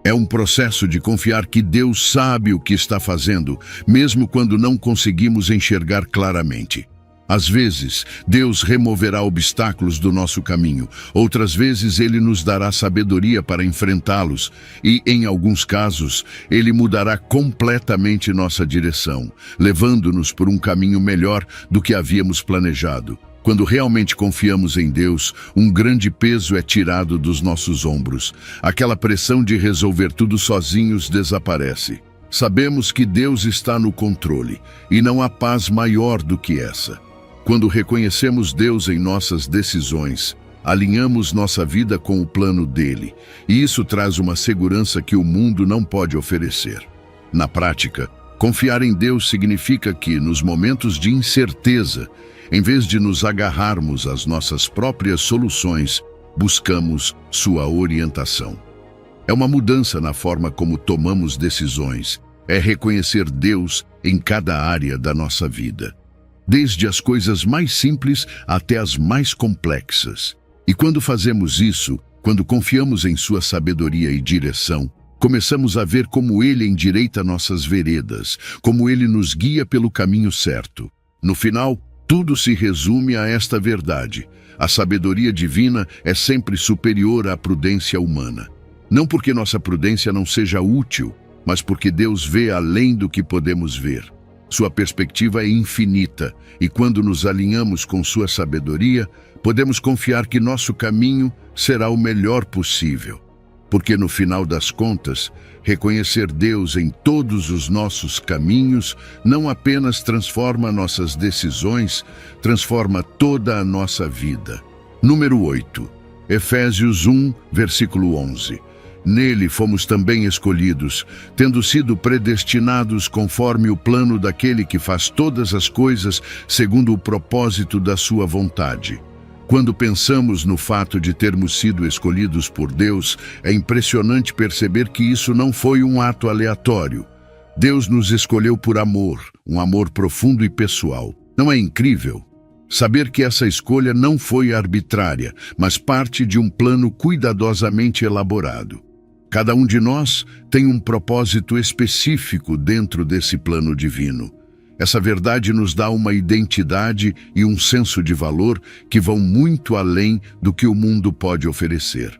É um processo de confiar que Deus sabe o que está fazendo, mesmo quando não conseguimos enxergar claramente. Às vezes, Deus removerá obstáculos do nosso caminho. Outras vezes, Ele nos dará sabedoria para enfrentá-los. E, em alguns casos, Ele mudará completamente nossa direção, levando-nos por um caminho melhor do que havíamos planejado. Quando realmente confiamos em Deus, um grande peso é tirado dos nossos ombros. Aquela pressão de resolver tudo sozinhos desaparece. Sabemos que Deus está no controle, e não há paz maior do que essa. Quando reconhecemos Deus em nossas decisões, alinhamos nossa vida com o plano dele, e isso traz uma segurança que o mundo não pode oferecer. Na prática, confiar em Deus significa que, nos momentos de incerteza, em vez de nos agarrarmos às nossas próprias soluções, buscamos sua orientação. É uma mudança na forma como tomamos decisões, é reconhecer Deus em cada área da nossa vida, desde as coisas mais simples até as mais complexas. E quando fazemos isso, quando confiamos em sua sabedoria e direção, começamos a ver como Ele endireita nossas veredas, como Ele nos guia pelo caminho certo. No final, tudo se resume a esta verdade: a sabedoria divina é sempre superior à prudência humana. Não porque nossa prudência não seja útil, mas porque Deus vê além do que podemos ver. Sua perspectiva é infinita, e quando nos alinhamos com sua sabedoria, podemos confiar que nosso caminho será o melhor possível. Porque no final das contas, reconhecer Deus em todos os nossos caminhos não apenas transforma nossas decisões, transforma toda a nossa vida. Número 8. Efésios 1, versículo 11. Nele fomos também escolhidos, tendo sido predestinados conforme o plano daquele que faz todas as coisas segundo o propósito da sua vontade. Quando pensamos no fato de termos sido escolhidos por Deus, é impressionante perceber que isso não foi um ato aleatório. Deus nos escolheu por amor, um amor profundo e pessoal. Não é incrível? Saber que essa escolha não foi arbitrária, mas parte de um plano cuidadosamente elaborado. Cada um de nós tem um propósito específico dentro desse plano divino. Essa verdade nos dá uma identidade e um senso de valor que vão muito além do que o mundo pode oferecer.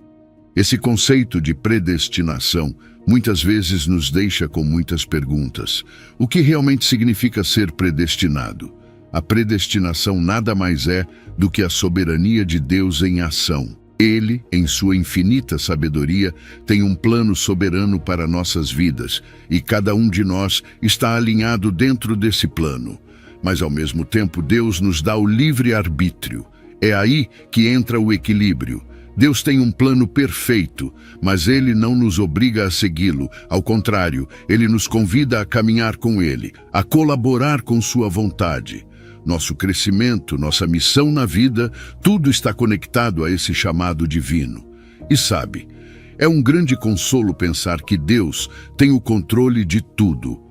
Esse conceito de predestinação muitas vezes nos deixa com muitas perguntas. O que realmente significa ser predestinado? A predestinação nada mais é do que a soberania de Deus em ação. Ele, em sua infinita sabedoria, tem um plano soberano para nossas vidas, e cada um de nós está alinhado dentro desse plano. Mas, ao mesmo tempo, Deus nos dá o livre-arbítrio. É aí que entra o equilíbrio. Deus tem um plano perfeito, mas Ele não nos obriga a segui-lo. Ao contrário, Ele nos convida a caminhar com Ele, a colaborar com sua vontade. Nosso crescimento, nossa missão na vida, tudo está conectado a esse chamado divino. E sabe, é um grande consolo pensar que Deus tem o controle de tudo.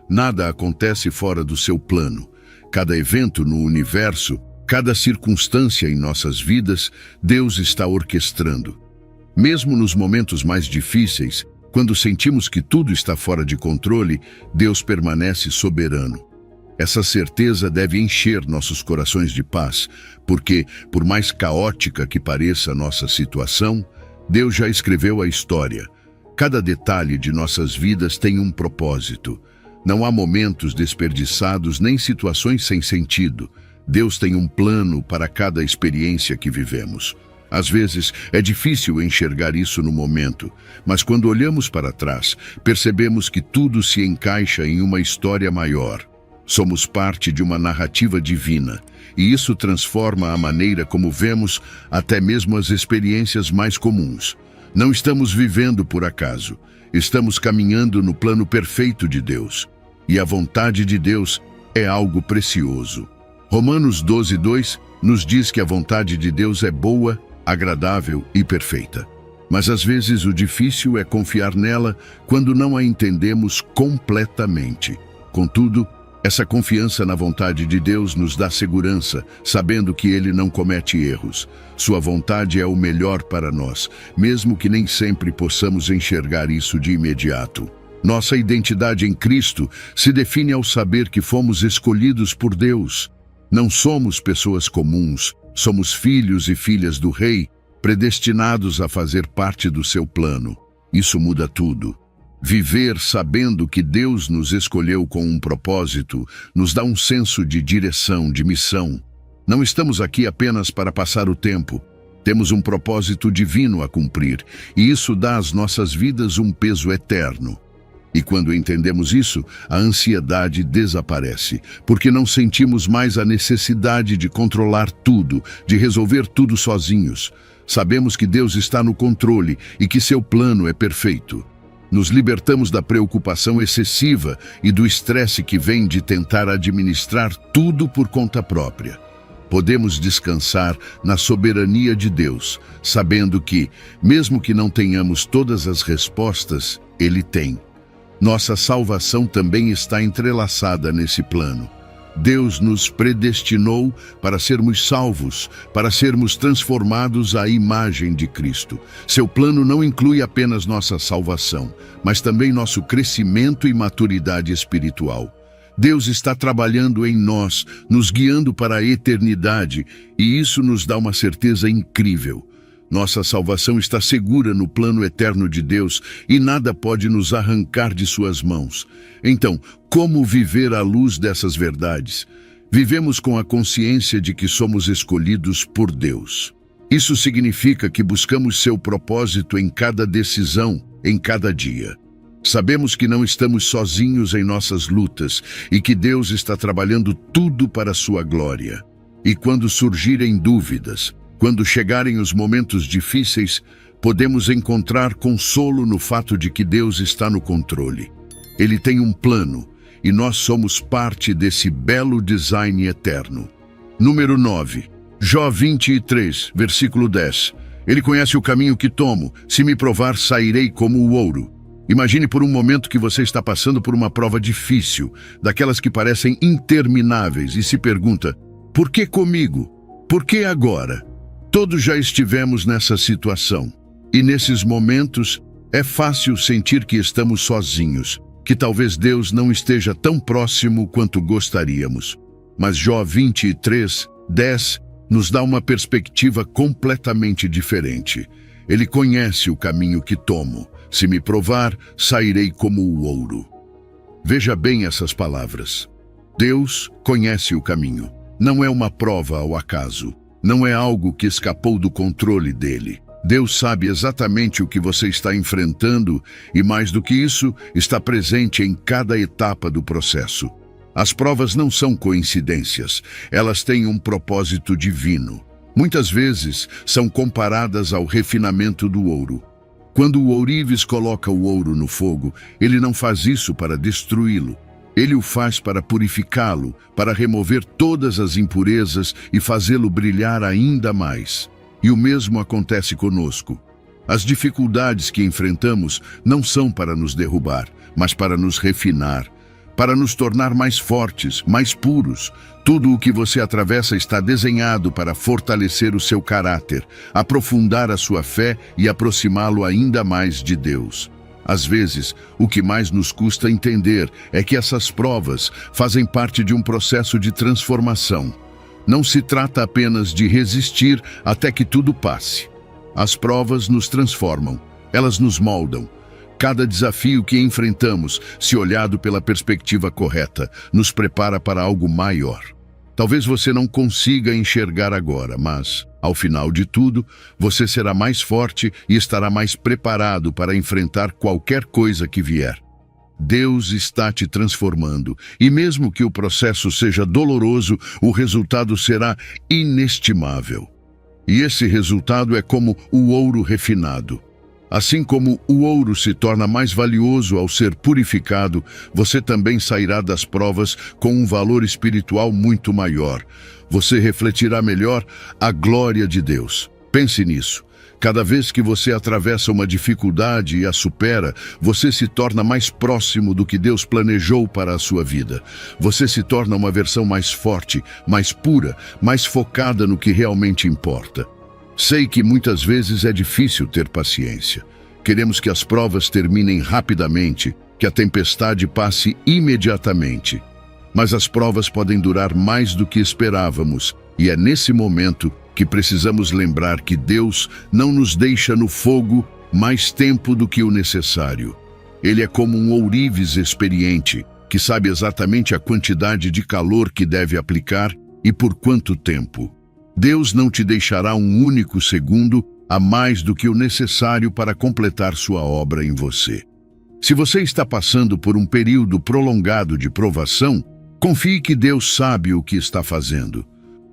Nada acontece fora do seu plano. Cada evento no universo, cada circunstância em nossas vidas, Deus está orquestrando. Mesmo nos momentos mais difíceis, quando sentimos que tudo está fora de controle, Deus permanece soberano. Essa certeza deve encher nossos corações de paz, porque, por mais caótica que pareça a nossa situação, Deus já escreveu a história. Cada detalhe de nossas vidas tem um propósito. Não há momentos desperdiçados nem situações sem sentido. Deus tem um plano para cada experiência que vivemos. Às vezes, é difícil enxergar isso no momento, mas quando olhamos para trás, percebemos que tudo se encaixa em uma história maior. Somos parte de uma narrativa divina, e isso transforma a maneira como vemos até mesmo as experiências mais comuns. Não estamos vivendo por acaso, estamos caminhando no plano perfeito de Deus. E a vontade de Deus é algo precioso. Romanos 12:2 nos diz que a vontade de Deus é boa, agradável e perfeita. Mas às vezes o difícil é confiar nela quando não a entendemos completamente. Contudo, essa confiança na vontade de Deus nos dá segurança, sabendo que Ele não comete erros. Sua vontade é o melhor para nós, mesmo que nem sempre possamos enxergar isso de imediato. Nossa identidade em Cristo se define ao saber que fomos escolhidos por Deus. Não somos pessoas comuns, somos filhos e filhas do Rei, predestinados a fazer parte do seu plano. Isso muda tudo. Viver sabendo que Deus nos escolheu com um propósito nos dá um senso de direção, de missão. Não estamos aqui apenas para passar o tempo. Temos um propósito divino a cumprir, e isso dá às nossas vidas um peso eterno. E quando entendemos isso, a ansiedade desaparece, porque não sentimos mais a necessidade de controlar tudo, de resolver tudo sozinhos. Sabemos que Deus está no controle e que seu plano é perfeito. Nos libertamos da preocupação excessiva e do estresse que vem de tentar administrar tudo por conta própria. Podemos descansar na soberania de Deus, sabendo que, mesmo que não tenhamos todas as respostas, Ele tem. Nossa salvação também está entrelaçada nesse plano. Deus nos predestinou para sermos salvos, para sermos transformados à imagem de Cristo. Seu plano não inclui apenas nossa salvação, mas também nosso crescimento e maturidade espiritual. Deus está trabalhando em nós, nos guiando para a eternidade, e isso nos dá uma certeza incrível. Nossa salvação está segura no plano eterno de Deus e nada pode nos arrancar de suas mãos. Então, como viver à luz dessas verdades? Vivemos com a consciência de que somos escolhidos por Deus. Isso significa que buscamos seu propósito em cada decisão, em cada dia. Sabemos que não estamos sozinhos em nossas lutas e que Deus está trabalhando tudo para a sua glória. E quando surgirem dúvidas, quando chegarem os momentos difíceis, podemos encontrar consolo no fato de que Deus está no controle. Ele tem um plano, e nós somos parte desse belo design eterno. Número 9. Jó 23, versículo 10. Ele conhece o caminho que tomo, se me provar, sairei como o ouro. Imagine por um momento que você está passando por uma prova difícil, daquelas que parecem intermináveis, e se pergunta, por que comigo? Por que agora? Todos já estivemos nessa situação, e nesses momentos é fácil sentir que estamos sozinhos, que talvez Deus não esteja tão próximo quanto gostaríamos. Mas Jó 23, 10 nos dá uma perspectiva completamente diferente. Ele conhece o caminho que tomo. Se me provar, sairei como o ouro. Veja bem essas palavras. Deus conhece o caminho. Não é uma prova ao acaso. Não é algo que escapou do controle dele. Deus sabe exatamente o que você está enfrentando e, mais do que isso, está presente em cada etapa do processo. As provas não são coincidências, elas têm um propósito divino. Muitas vezes são comparadas ao refinamento do ouro. Quando o ourives coloca o ouro no fogo, ele não faz isso para destruí-lo. Ele o faz para purificá-lo, para remover todas as impurezas e fazê-lo brilhar ainda mais. E o mesmo acontece conosco. As dificuldades que enfrentamos não são para nos derrubar, mas para nos refinar. para nos tornar mais fortes, mais puros. Tudo o que você atravessa está desenhado para fortalecer o seu caráter, aprofundar a sua fé e aproximá-lo ainda mais de Deus. Às vezes, o que mais nos custa entender é que essas provas fazem parte de um processo de transformação. Não se trata apenas de resistir até que tudo passe. As provas nos transformam, elas nos moldam. Cada desafio que enfrentamos, se olhado pela perspectiva correta, nos prepara para algo maior. Talvez você não consiga enxergar agora, mas, ao final de tudo, você será mais forte e estará mais preparado para enfrentar qualquer coisa que vier. Deus está te transformando, e mesmo que o processo seja doloroso, o resultado será inestimável. E esse resultado é como o ouro refinado. Assim como o ouro se torna mais valioso ao ser purificado, você também sairá das provas com um valor espiritual muito maior. Você refletirá melhor a glória de Deus. Pense nisso. Cada vez que você atravessa uma dificuldade e a supera, você se torna mais próximo do que Deus planejou para a sua vida. Você se torna uma versão mais forte, mais pura, mais focada no que realmente importa. Sei que muitas vezes é difícil ter paciência. Queremos que as provas terminem rapidamente, que a tempestade passe imediatamente. Mas as provas podem durar mais do que esperávamos, e é nesse momento que precisamos lembrar que Deus não nos deixa no fogo mais tempo do que o necessário. Ele é como um ourives experiente, que sabe exatamente a quantidade de calor que deve aplicar e por quanto tempo. Deus não te deixará um único segundo a mais do que o necessário para completar sua obra em você. Se você está passando por um período prolongado de provação, confie que Deus sabe o que está fazendo.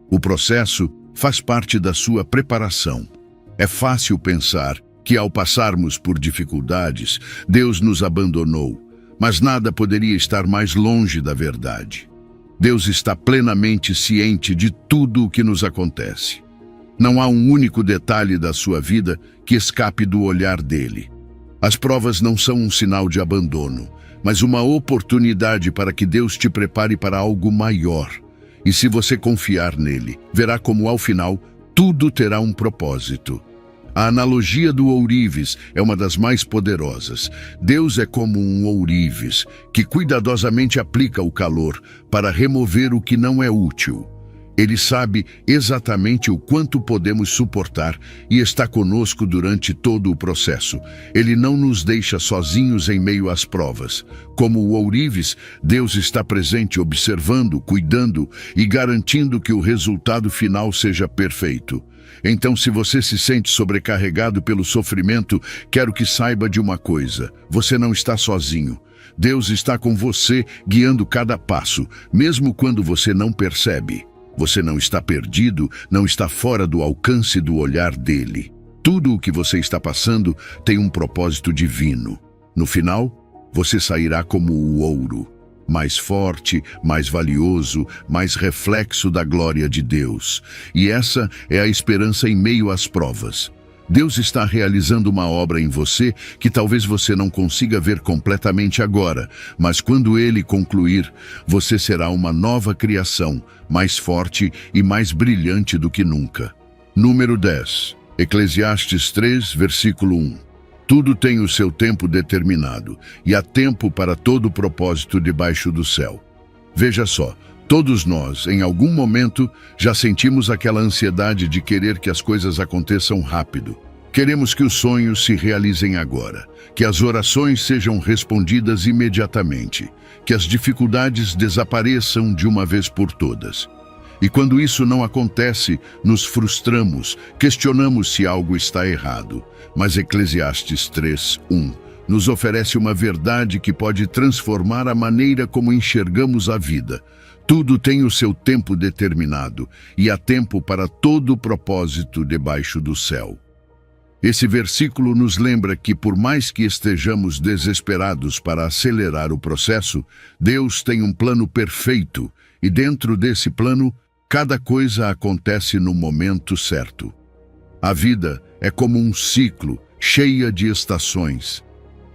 O processo faz parte da sua preparação. É fácil pensar que ao passarmos por dificuldades, Deus nos abandonou, mas nada poderia estar mais longe da verdade. Deus está plenamente ciente de tudo o que nos acontece. Não há um único detalhe da sua vida que escape do olhar dele. As provas não são um sinal de abandono, mas uma oportunidade para que Deus te prepare para algo maior. E se você confiar nele, verá como ao final tudo terá um propósito. A analogia do ourives é uma das mais poderosas. Deus é como um ourives que cuidadosamente aplica o calor para remover o que não é útil. Ele sabe exatamente o quanto podemos suportar e está conosco durante todo o processo. Ele não nos deixa sozinhos em meio às provas. Como o ourives, Deus está presente, observando, cuidando e garantindo que o resultado final seja perfeito. Então, se você se sente sobrecarregado pelo sofrimento, quero que saiba de uma coisa: você não está sozinho. Deus está com você, guiando cada passo, mesmo quando você não percebe. Você não está perdido, não está fora do alcance do olhar dele. Tudo o que você está passando tem um propósito divino. No final, você sairá como o ouro, mais forte, mais valioso, mais reflexo da glória de Deus. E essa é a esperança em meio às provas. Deus está realizando uma obra em você que talvez você não consiga ver completamente agora, mas quando ele concluir, você será uma nova criação, mais forte e mais brilhante do que nunca. Número 10. Eclesiastes 3, versículo 1. Tudo tem o seu tempo determinado, e há tempo para todo propósito debaixo do céu. Veja só, todos nós, em algum momento, já sentimos aquela ansiedade de querer que as coisas aconteçam rápido. Queremos que os sonhos se realizem agora, que as orações sejam respondidas imediatamente, que as dificuldades desapareçam de uma vez por todas. E quando isso não acontece, nos frustramos, questionamos se algo está errado. Mas Eclesiastes 3:1 nos oferece uma verdade que pode transformar a maneira como enxergamos a vida. Tudo tem o seu tempo determinado, e há tempo para todo propósito debaixo do céu. Esse versículo nos lembra que, por mais que estejamos desesperados para acelerar o processo, Deus tem um plano perfeito, e dentro desse plano, cada coisa acontece no momento certo. A vida é como um ciclo, cheia de estações.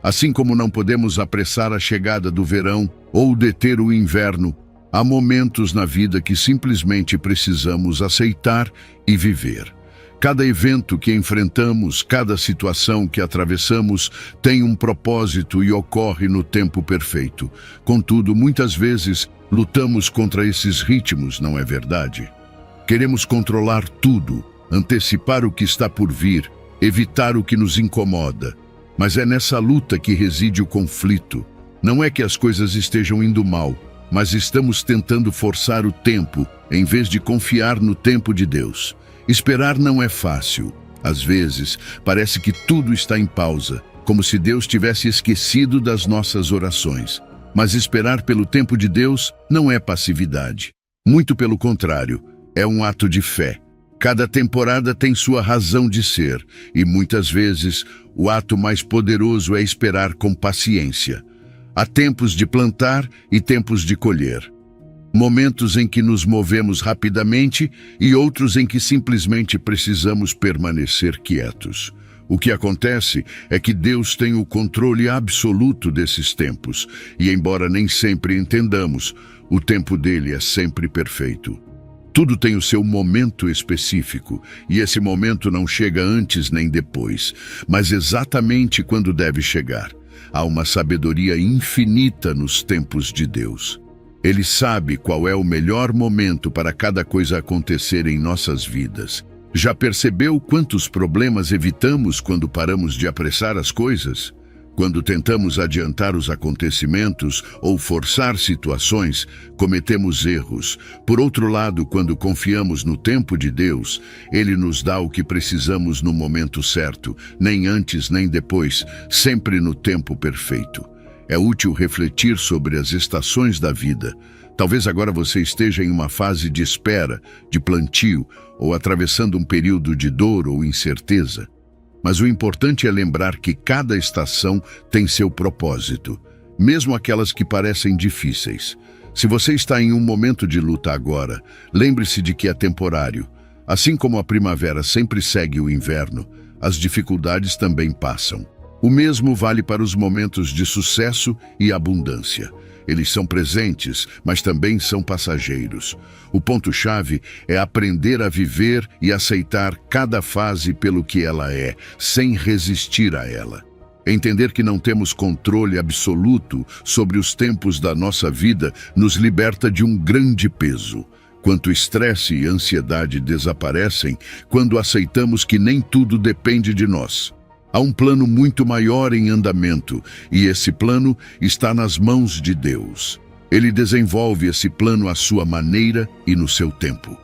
Assim como não podemos apressar a chegada do verão ou deter o inverno, há momentos na vida que simplesmente precisamos aceitar e viver. Cada evento que enfrentamos, cada situação que atravessamos tem um propósito e ocorre no tempo perfeito. Contudo, muitas vezes lutamos contra esses ritmos, não é verdade? Queremos controlar tudo, antecipar o que está por vir, evitar o que nos incomoda. Mas é nessa luta que reside o conflito. Não é que as coisas estejam indo mal, mas estamos tentando forçar o tempo, em vez de confiar no tempo de Deus. Esperar não é fácil. Às vezes, parece que tudo está em pausa, como se Deus tivesse esquecido das nossas orações. Mas esperar pelo tempo de Deus não é passividade. Muito pelo contrário, é um ato de fé. Cada temporada tem sua razão de ser, e muitas vezes o ato mais poderoso é esperar com paciência. Há tempos de plantar e tempos de colher. Momentos em que nos movemos rapidamente e outros em que simplesmente precisamos permanecer quietos. O que acontece é que Deus tem o controle absoluto desses tempos, e embora nem sempre entendamos, o tempo dele é sempre perfeito. Tudo tem o seu momento específico, e esse momento não chega antes nem depois, mas exatamente quando deve chegar. Há uma sabedoria infinita nos tempos de Deus. Ele sabe qual é o melhor momento para cada coisa acontecer em nossas vidas. Já percebeu quantos problemas evitamos quando paramos de apressar as coisas? Quando tentamos adiantar os acontecimentos ou forçar situações, cometemos erros. Por outro lado, quando confiamos no tempo de Deus, Ele nos dá o que precisamos no momento certo, nem antes nem depois, sempre no tempo perfeito. É útil refletir sobre as estações da vida. Talvez agora você esteja em uma fase de espera, de plantio, ou atravessando um período de dor ou incerteza. Mas o importante é lembrar que cada estação tem seu propósito, mesmo aquelas que parecem difíceis. Se você está em um momento de luta agora, lembre-se de que é temporário. Assim como a primavera sempre segue o inverno, as dificuldades também passam. O mesmo vale para os momentos de sucesso e abundância. Eles são presentes, mas também são passageiros. O ponto-chave é aprender a viver e aceitar cada fase pelo que ela é, sem resistir a ela. Entender que não temos controle absoluto sobre os tempos da nossa vida nos liberta de um grande peso. Quanto estresse e ansiedade desaparecem quando aceitamos que nem tudo depende de nós. Há um plano muito maior em andamento, e esse plano está nas mãos de Deus. Ele desenvolve esse plano à sua maneira e no seu tempo.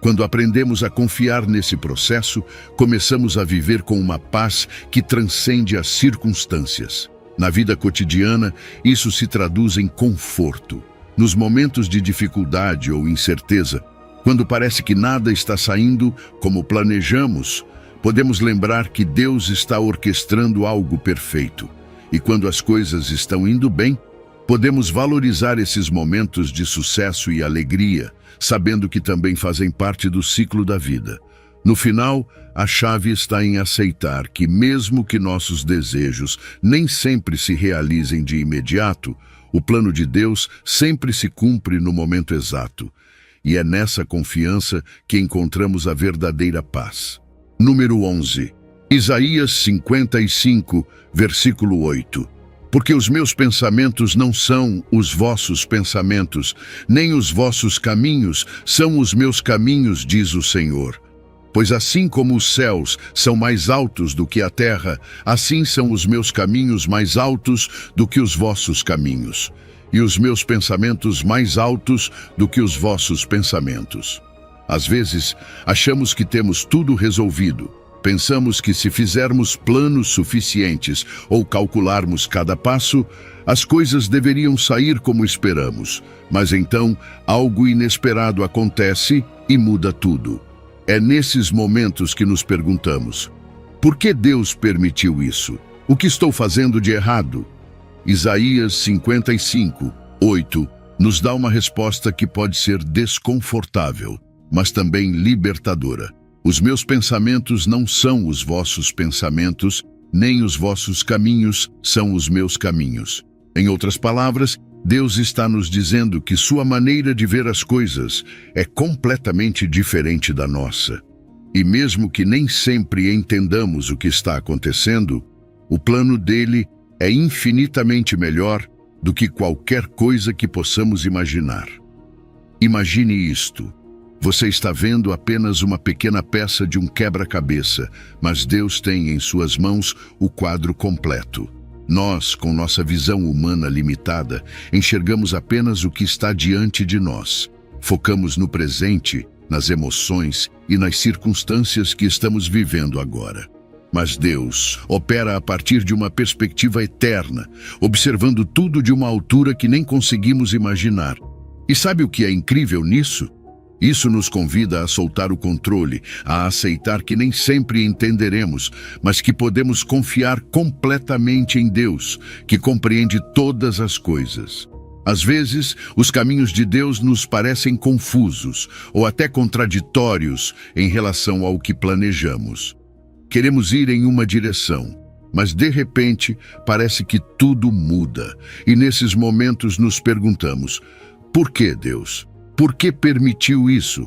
Quando aprendemos a confiar nesse processo, começamos a viver com uma paz que transcende as circunstâncias. Na vida cotidiana, isso se traduz em conforto. Nos momentos de dificuldade ou incerteza, quando parece que nada está saindo como planejamos, podemos lembrar que Deus está orquestrando algo perfeito. E quando as coisas estão indo bem, podemos valorizar esses momentos de sucesso e alegria, sabendo que também fazem parte do ciclo da vida. No final, a chave está em aceitar que mesmo que nossos desejos nem sempre se realizem de imediato, o plano de Deus sempre se cumpre no momento exato. E é nessa confiança que encontramos a verdadeira paz. Número 11. Isaías 55, versículo 8. Porque os meus pensamentos não são os vossos pensamentos, nem os vossos caminhos são os meus caminhos, diz o Senhor. Pois assim como os céus são mais altos do que a terra, assim são os meus caminhos mais altos do que os vossos caminhos, e os meus pensamentos mais altos do que os vossos pensamentos. Às vezes, achamos que temos tudo resolvido. Pensamos que se fizermos planos suficientes ou calcularmos cada passo, as coisas deveriam sair como esperamos. Mas então, algo inesperado acontece e muda tudo. É nesses momentos que nos perguntamos: por que Deus permitiu isso? O que estou fazendo de errado? Isaías 55, 8 nos dá uma resposta que pode ser desconfortável, mas também libertadora. Os meus pensamentos não são os vossos pensamentos, nem os vossos caminhos são os meus caminhos. Em outras palavras, Deus está nos dizendo que sua maneira de ver as coisas é completamente diferente da nossa. E mesmo que nem sempre entendamos o que está acontecendo, o plano dele é infinitamente melhor do que qualquer coisa que possamos imaginar. Imagine isto. Você está vendo apenas uma pequena peça de um quebra-cabeça, mas Deus tem em suas mãos o quadro completo. Nós, com nossa visão humana limitada, enxergamos apenas o que está diante de nós. Focamos no presente, nas emoções e nas circunstâncias que estamos vivendo agora. Mas Deus opera a partir de uma perspectiva eterna, observando tudo de uma altura que nem conseguimos imaginar. E sabe o que é incrível nisso? Isso nos convida a soltar o controle, a aceitar que nem sempre entenderemos, mas que podemos confiar completamente em Deus, que compreende todas as coisas. Às vezes, os caminhos de Deus nos parecem confusos ou até contraditórios em relação ao que planejamos. Queremos ir em uma direção, mas de repente parece que tudo muda. E nesses momentos nos perguntamos: por que Deus? Por que permitiu isso?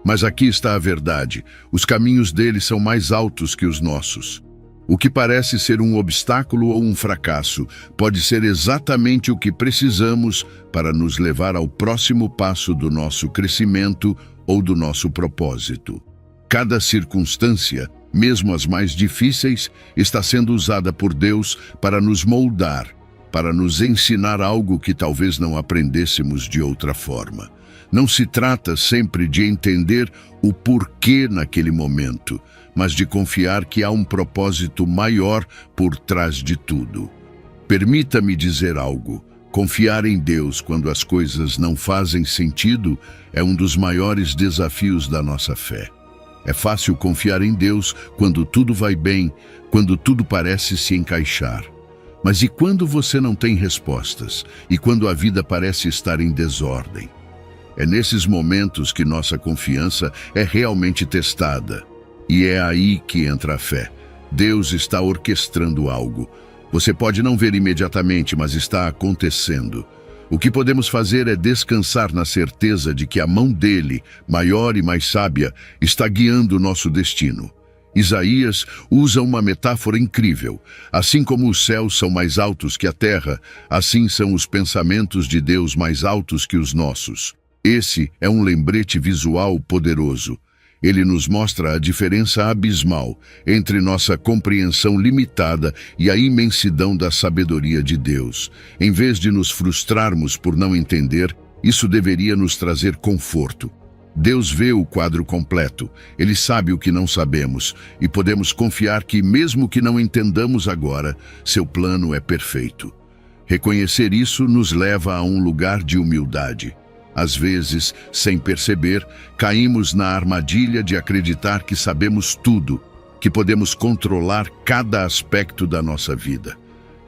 Mas aqui está a verdade: os caminhos dele são mais altos que os nossos. O que parece ser um obstáculo ou um fracasso pode ser exatamente o que precisamos para nos levar ao próximo passo do nosso crescimento ou do nosso propósito. Cada circunstância, mesmo as mais difíceis, está sendo usada por Deus para nos moldar, para nos ensinar algo que talvez não aprendêssemos de outra forma. Não se trata sempre de entender o porquê naquele momento, mas de confiar que há um propósito maior por trás de tudo. Permita-me dizer algo: confiar em Deus quando as coisas não fazem sentido é um dos maiores desafios da nossa fé. É fácil confiar em Deus quando tudo vai bem, quando tudo parece se encaixar. Mas e quando você não tem respostas? E quando a vida parece estar em desordem? É nesses momentos que nossa confiança é realmente testada. E é aí que entra a fé. Deus está orquestrando algo. Você pode não ver imediatamente, mas está acontecendo. O que podemos fazer é descansar na certeza de que a mão dele, maior e mais sábia, está guiando o nosso destino. Isaías usa uma metáfora incrível. Assim como os céus são mais altos que a terra, assim são os pensamentos de Deus mais altos que os nossos. Esse é um lembrete visual poderoso. Ele nos mostra a diferença abismal entre nossa compreensão limitada e a imensidão da sabedoria de Deus. Em vez de nos frustrarmos por não entender, isso deveria nos trazer conforto. Deus vê o quadro completo, Ele sabe o que não sabemos, e podemos confiar que, mesmo que não entendamos agora, seu plano é perfeito. Reconhecer isso nos leva a um lugar de humildade. Às vezes, sem perceber, caímos na armadilha de acreditar que sabemos tudo, que podemos controlar cada aspecto da nossa vida.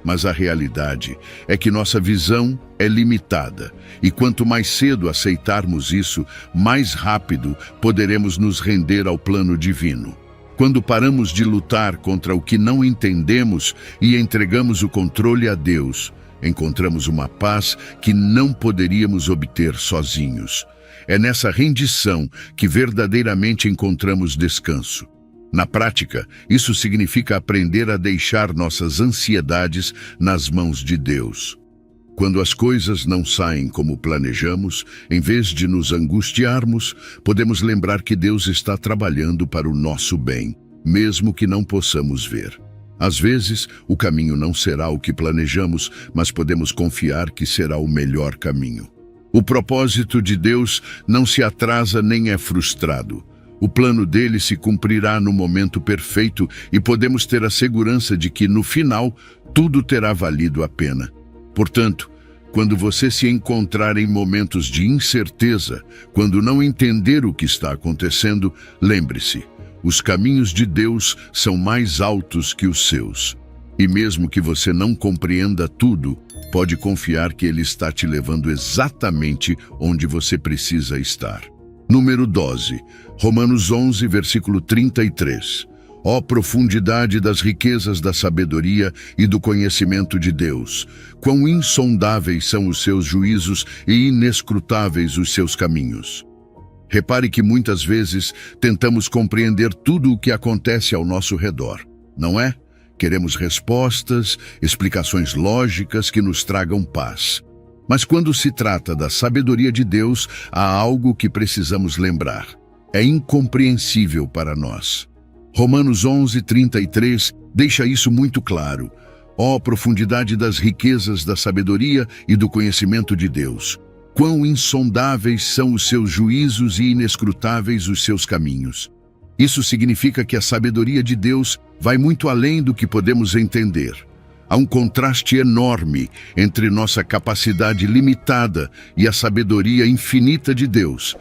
Mas a realidade é que nossa visão é limitada, e quanto mais cedo aceitarmos isso, mais rápido poderemos nos render ao plano divino. Quando paramos de lutar contra o que não entendemos e entregamos o controle a Deus, encontramos uma paz que não poderíamos obter sozinhos. É nessa rendição que verdadeiramente encontramos descanso. Na prática, isso significa aprender a deixar nossas ansiedades nas mãos de Deus. Quando as coisas não saem como planejamos, em vez de nos angustiarmos, podemos lembrar que Deus está trabalhando para o nosso bem, mesmo que não possamos ver. Às vezes, o caminho não será o que planejamos, mas podemos confiar que será o melhor caminho. O propósito de Deus não se atrasa nem é frustrado. O plano dele se cumprirá no momento perfeito e podemos ter a segurança de que, no final, tudo terá valido a pena. Portanto, quando você se encontrar em momentos de incerteza, quando não entender o que está acontecendo, lembre-se: os caminhos de Deus são mais altos que os seus. E mesmo que você não compreenda tudo, pode confiar que Ele está te levando exatamente onde você precisa estar. Número 12, Romanos 11, versículo 33. Ó profundidade das riquezas da sabedoria e do conhecimento de Deus! Quão insondáveis são os seus juízos e inescrutáveis os seus caminhos! Repare que muitas vezes tentamos compreender tudo o que acontece ao nosso redor, não é? Queremos respostas, explicações lógicas que nos tragam paz. Mas quando se trata da sabedoria de Deus, há algo que precisamos lembrar. É incompreensível para nós. Romanos 11:33 deixa isso muito claro. Ó profundidade das riquezas da sabedoria e do conhecimento de Deus! Quão insondáveis são os seus juízos e inescrutáveis os seus caminhos! Isso significa que a sabedoria de Deus vai muito além do que podemos entender. Há um contraste enorme entre nossa capacidade limitada e a sabedoria infinita de Deus.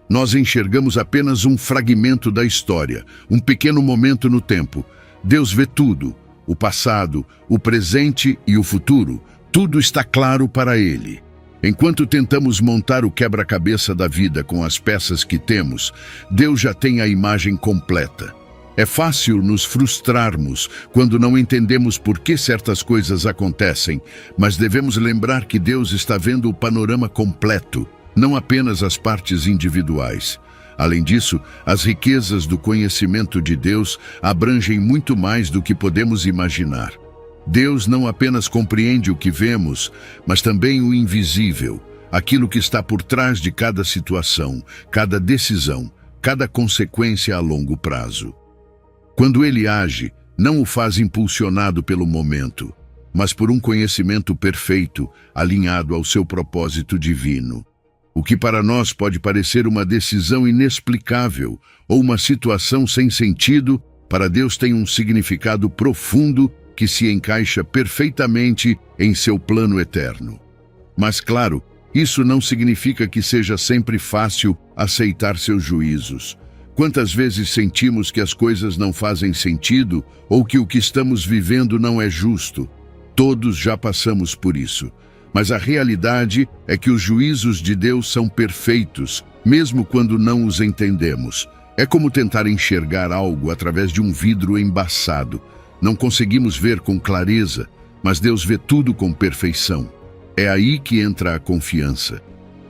Nós enxergamos apenas um fragmento da história, um pequeno momento no tempo. Deus vê tudo, o passado, o presente e o futuro. Tudo está claro para Ele. Enquanto tentamos montar o quebra-cabeça da vida com as peças que temos, Deus já tem a imagem completa. É fácil nos frustrarmos quando não entendemos por que certas coisas acontecem, mas devemos lembrar que Deus está vendo o panorama completo, não apenas as partes individuais. Além disso, as riquezas do conhecimento de Deus abrangem muito mais do que podemos imaginar. Deus não apenas compreende o que vemos, mas também o invisível, aquilo que está por trás de cada situação, cada decisão, cada consequência a longo prazo. Quando Ele age, não o faz impulsionado pelo momento, mas por um conhecimento perfeito, alinhado ao seu propósito divino. O que para nós pode parecer uma decisão inexplicável ou uma situação sem sentido, para Deus tem um significado profundo que se encaixa perfeitamente em seu plano eterno. Mas, claro, isso não significa que seja sempre fácil aceitar seus juízos. Quantas vezes sentimos que as coisas não fazem sentido ou que o que estamos vivendo não é justo? Todos já passamos por isso. Mas a realidade é que os juízos de Deus são perfeitos, mesmo quando não os entendemos. É como tentar enxergar algo através de um vidro embaçado. Não conseguimos ver com clareza, mas Deus vê tudo com perfeição. É aí que entra a confiança.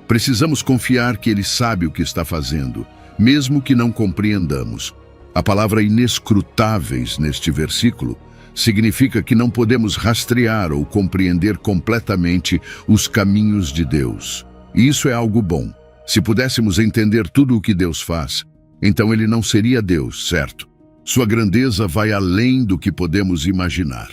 Precisamos confiar que Ele sabe o que está fazendo, mesmo que não compreendamos. A palavra inescrutáveis neste versículo significa que não podemos rastrear ou compreender completamente os caminhos de Deus. E isso é algo bom. Se pudéssemos entender tudo o que Deus faz, então Ele não seria Deus, certo? Sua grandeza vai além do que podemos imaginar.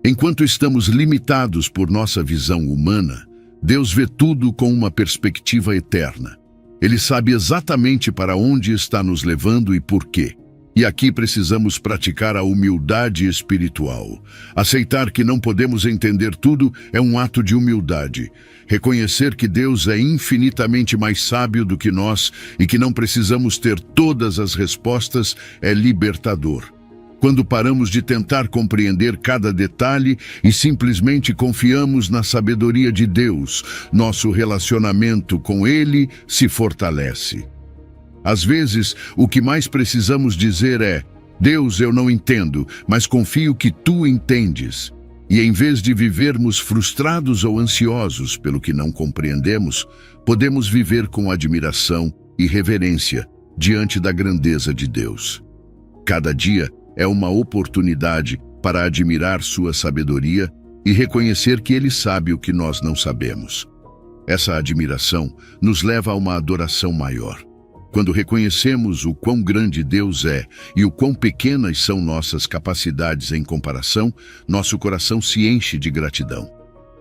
Enquanto estamos limitados por nossa visão humana, Deus vê tudo com uma perspectiva eterna. Ele sabe exatamente para onde está nos levando e por quê. E aqui precisamos praticar a humildade espiritual. Aceitar que não podemos entender tudo é um ato de humildade. Reconhecer que Deus é infinitamente mais sábio do que nós e que não precisamos ter todas as respostas é libertador. Quando paramos de tentar compreender cada detalhe e simplesmente confiamos na sabedoria de Deus, nosso relacionamento com Ele se fortalece. Às vezes, o que mais precisamos dizer é: Deus, eu não entendo, mas confio que Tu entendes. E em vez de vivermos frustrados ou ansiosos pelo que não compreendemos, podemos viver com admiração e reverência diante da grandeza de Deus. Cada dia é uma oportunidade para admirar Sua sabedoria e reconhecer que Ele sabe o que nós não sabemos. Essa admiração nos leva a uma adoração maior. Quando reconhecemos o quão grande Deus é e o quão pequenas são nossas capacidades em comparação, nosso coração se enche de gratidão.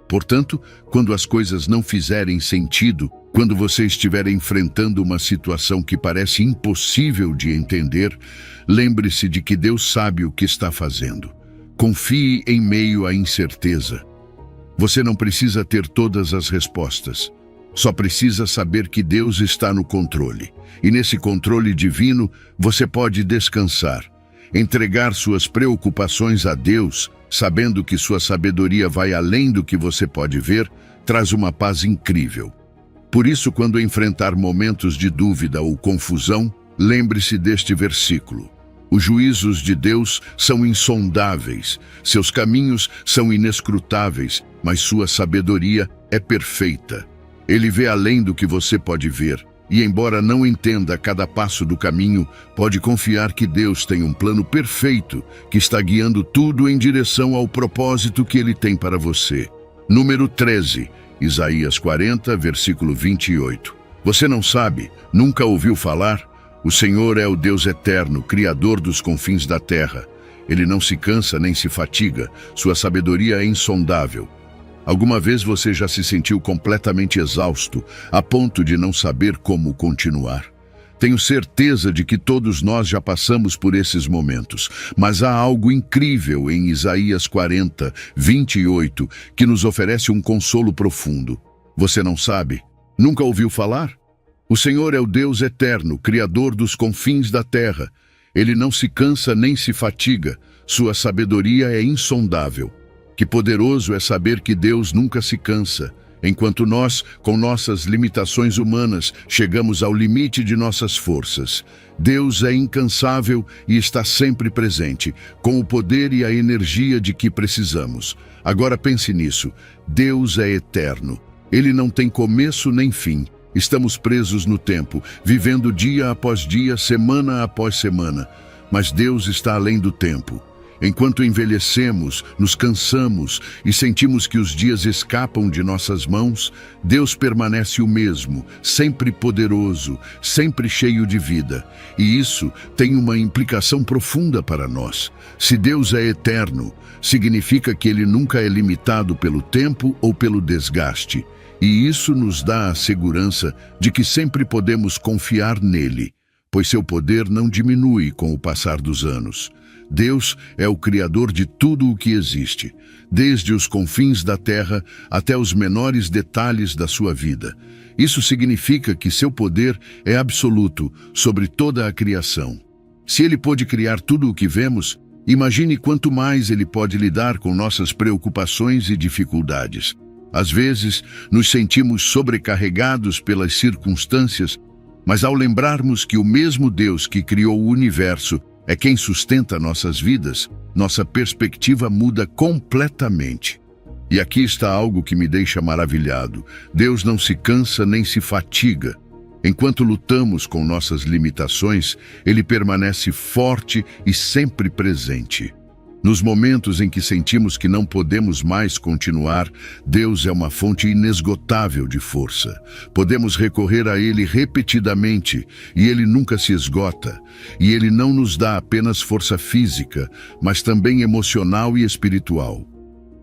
Portanto, quando as coisas não fizerem sentido, quando você estiver enfrentando uma situação que parece impossível de entender, lembre-se de que Deus sabe o que está fazendo. Confie em meio à incerteza. Você não precisa ter todas as respostas. Só precisa saber que Deus está no controle. E nesse controle divino, você pode descansar. Entregar suas preocupações a Deus, sabendo que sua sabedoria vai além do que você pode ver, traz uma paz incrível. Por isso, quando enfrentar momentos de dúvida ou confusão, lembre-se deste versículo. Os juízos de Deus são insondáveis, seus caminhos são inescrutáveis, mas sua sabedoria é perfeita. Ele vê além do que você pode ver, e embora não entenda cada passo do caminho, pode confiar que Deus tem um plano perfeito que está guiando tudo em direção ao propósito que Ele tem para você. Número 13, Isaías 40, versículo 28. Você não sabe, nunca ouviu falar? O Senhor é o Deus eterno, Criador dos confins da terra. Ele não se cansa nem se fatiga, sua sabedoria é insondável. Alguma vez você já se sentiu completamente exausto, a ponto de não saber como continuar? Tenho certeza de que todos nós já passamos por esses momentos, mas há algo incrível em Isaías 40, 28, que nos oferece um consolo profundo. Você não sabe? Nunca ouviu falar? O Senhor é o Deus eterno, Criador dos confins da terra. Ele não se cansa nem se fatiga, sua sabedoria é insondável. Que poderoso é saber que Deus nunca se cansa, enquanto nós, com nossas limitações humanas, chegamos ao limite de nossas forças. Deus é incansável e está sempre presente, com o poder e a energia de que precisamos. Agora pense nisso, Deus é eterno. Ele não tem começo nem fim. Estamos presos no tempo, vivendo dia após dia, semana após semana. Mas Deus está além do tempo. Enquanto envelhecemos, nos cansamos e sentimos que os dias escapam de nossas mãos, Deus permanece o mesmo, sempre poderoso, sempre cheio de vida. E isso tem uma implicação profunda para nós. Se Deus é eterno, significa que Ele nunca é limitado pelo tempo ou pelo desgaste. E isso nos dá a segurança de que sempre podemos confiar nele, pois seu poder não diminui com o passar dos anos. Deus é o Criador de tudo o que existe, desde os confins da terra até os menores detalhes da sua vida. Isso significa que seu poder é absoluto sobre toda a criação. Se ele pôde criar tudo o que vemos, imagine quanto mais ele pode lidar com nossas preocupações e dificuldades. Às vezes, nos sentimos sobrecarregados pelas circunstâncias, mas ao lembrarmos que o mesmo Deus que criou o universo é quem sustenta nossas vidas, nossa perspectiva muda completamente. E aqui está algo que me deixa maravilhado. Deus não se cansa nem se fatiga. Enquanto lutamos com nossas limitações, Ele permanece forte e sempre presente. Nos momentos em que sentimos que não podemos mais continuar, Deus é uma fonte inesgotável de força. Podemos recorrer a Ele repetidamente e Ele nunca se esgota. E Ele não nos dá apenas força física, mas também emocional e espiritual.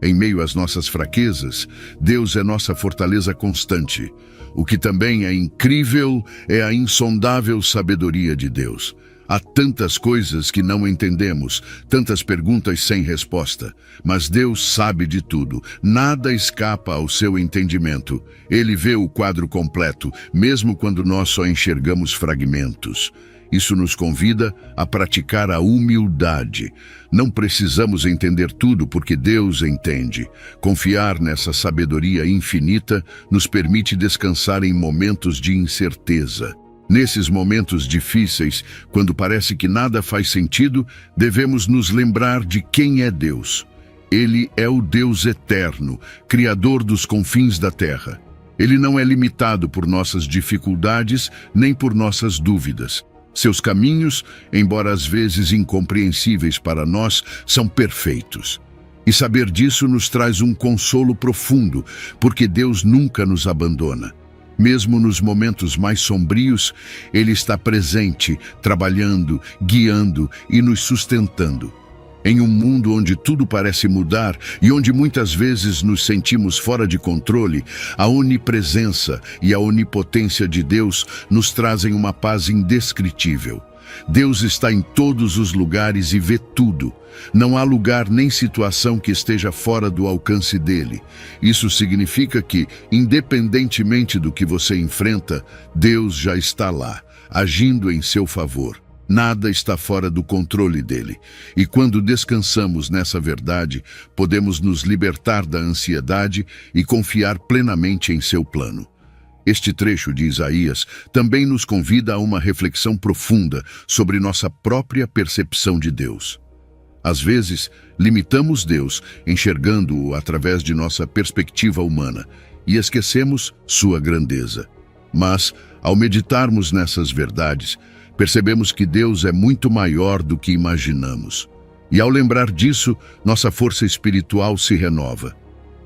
Em meio às nossas fraquezas, Deus é nossa fortaleza constante. O que também é incrível é a insondável sabedoria de Deus. Há tantas coisas que não entendemos, tantas perguntas sem resposta. Mas Deus sabe de tudo, nada escapa ao seu entendimento. Ele vê o quadro completo, mesmo quando nós só enxergamos fragmentos. Isso nos convida a praticar a humildade. Não precisamos entender tudo porque Deus entende. Confiar nessa sabedoria infinita nos permite descansar em momentos de incerteza. Nesses momentos difíceis, quando parece que nada faz sentido, devemos nos lembrar de quem é Deus. Ele é o Deus eterno, Criador dos confins da terra. Ele não é limitado por nossas dificuldades nem por nossas dúvidas. Seus caminhos, embora às vezes incompreensíveis para nós, são perfeitos. E saber disso nos traz um consolo profundo, porque Deus nunca nos abandona. Mesmo nos momentos mais sombrios, Ele está presente, trabalhando, guiando e nos sustentando. Em um mundo onde tudo parece mudar e onde muitas vezes nos sentimos fora de controle, a onipresença e a onipotência de Deus nos trazem uma paz indescritível. Deus está em todos os lugares e vê tudo. Não há lugar nem situação que esteja fora do alcance dele. Isso significa que, independentemente do que você enfrenta, Deus já está lá, agindo em seu favor. Nada está fora do controle dele. E quando descansamos nessa verdade, podemos nos libertar da ansiedade e confiar plenamente em seu plano. Este trecho de Isaías também nos convida a uma reflexão profunda sobre nossa própria percepção de Deus. Às vezes, limitamos Deus, enxergando-o através de nossa perspectiva humana, e esquecemos sua grandeza. Mas, ao meditarmos nessas verdades, percebemos que Deus é muito maior do que imaginamos. E ao lembrar disso, nossa força espiritual se renova.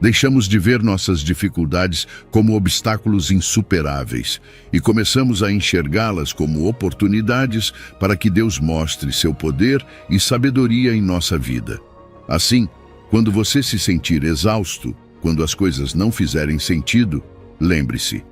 Deixamos de ver nossas dificuldades como obstáculos insuperáveis e começamos a enxergá-las como oportunidades para que Deus mostre seu poder e sabedoria em nossa vida. Assim, quando você se sentir exausto, quando as coisas não fizerem sentido, lembre-se: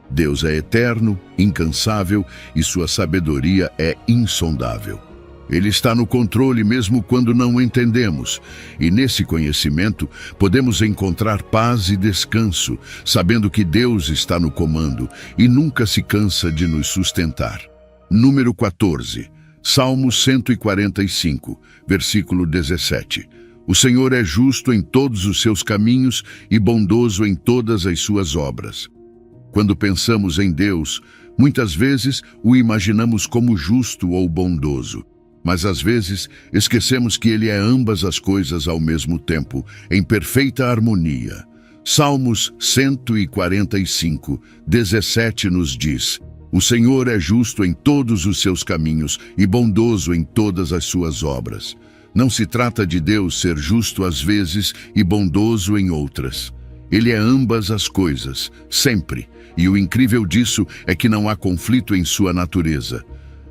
Deus é eterno, incansável e sua sabedoria é insondável. Ele está no controle mesmo quando não entendemos, e nesse conhecimento podemos encontrar paz e descanso, sabendo que Deus está no comando e nunca se cansa de nos sustentar. Número 14, Salmo 145, versículo 17. O Senhor é justo em todos os seus caminhos e bondoso em todas as suas obras. Quando pensamos em Deus, muitas vezes o imaginamos como justo ou bondoso. Mas às vezes esquecemos que Ele é ambas as coisas ao mesmo tempo, em perfeita harmonia. Salmos 145, 17 nos diz: O Senhor é justo em todos os seus caminhos e bondoso em todas as suas obras. Não se trata de Deus ser justo às vezes e bondoso em outras. Ele é ambas as coisas, sempre, e o incrível disso é que não há conflito em sua natureza.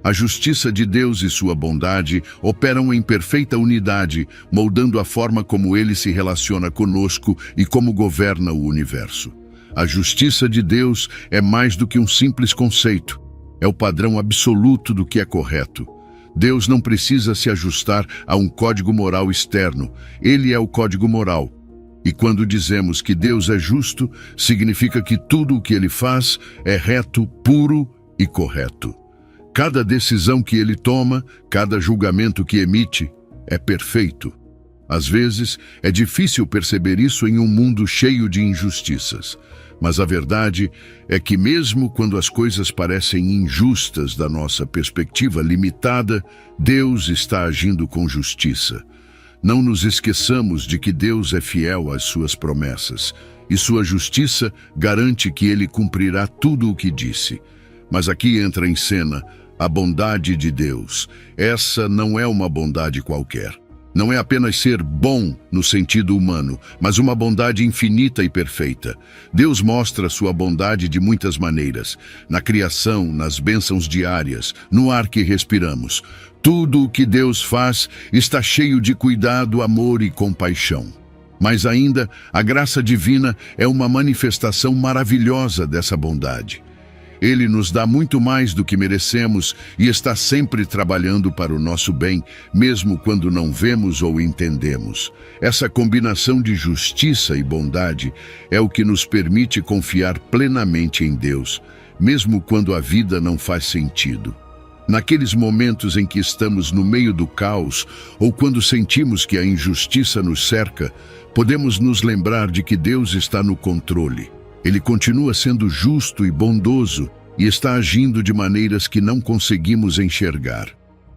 A justiça de Deus e sua bondade operam em perfeita unidade, moldando a forma como Ele se relaciona conosco e como governa o universo. A justiça de Deus é mais do que um simples conceito. É o padrão absoluto do que é correto. Deus não precisa se ajustar a um código moral externo. Ele é o código moral. E quando dizemos que Deus é justo, significa que tudo o que Ele faz é reto, puro e correto. Cada decisão que Ele toma, cada julgamento que emite, é perfeito. Às vezes, é difícil perceber isso em um mundo cheio de injustiças. Mas a verdade é que mesmo quando as coisas parecem injustas da nossa perspectiva limitada, Deus está agindo com justiça. Não nos esqueçamos de que Deus é fiel às suas promessas, e sua justiça garante que Ele cumprirá tudo o que disse. Mas aqui entra em cena a bondade de Deus. Essa não é uma bondade qualquer. Não é apenas ser bom no sentido humano, mas uma bondade infinita e perfeita. Deus mostra sua bondade de muitas maneiras, na criação, nas bênçãos diárias, no ar que respiramos. Tudo o que Deus faz está cheio de cuidado, amor e compaixão. Mas ainda, a graça divina é uma manifestação maravilhosa dessa bondade. Ele nos dá muito mais do que merecemos e está sempre trabalhando para o nosso bem, mesmo quando não vemos ou entendemos. Essa combinação de justiça e bondade é o que nos permite confiar plenamente em Deus, mesmo quando a vida não faz sentido. Naqueles momentos em que estamos no meio do caos ou quando sentimos que a injustiça nos cerca, podemos nos lembrar de que Deus está no controle. Ele continua sendo justo e bondoso e está agindo de maneiras que não conseguimos enxergar.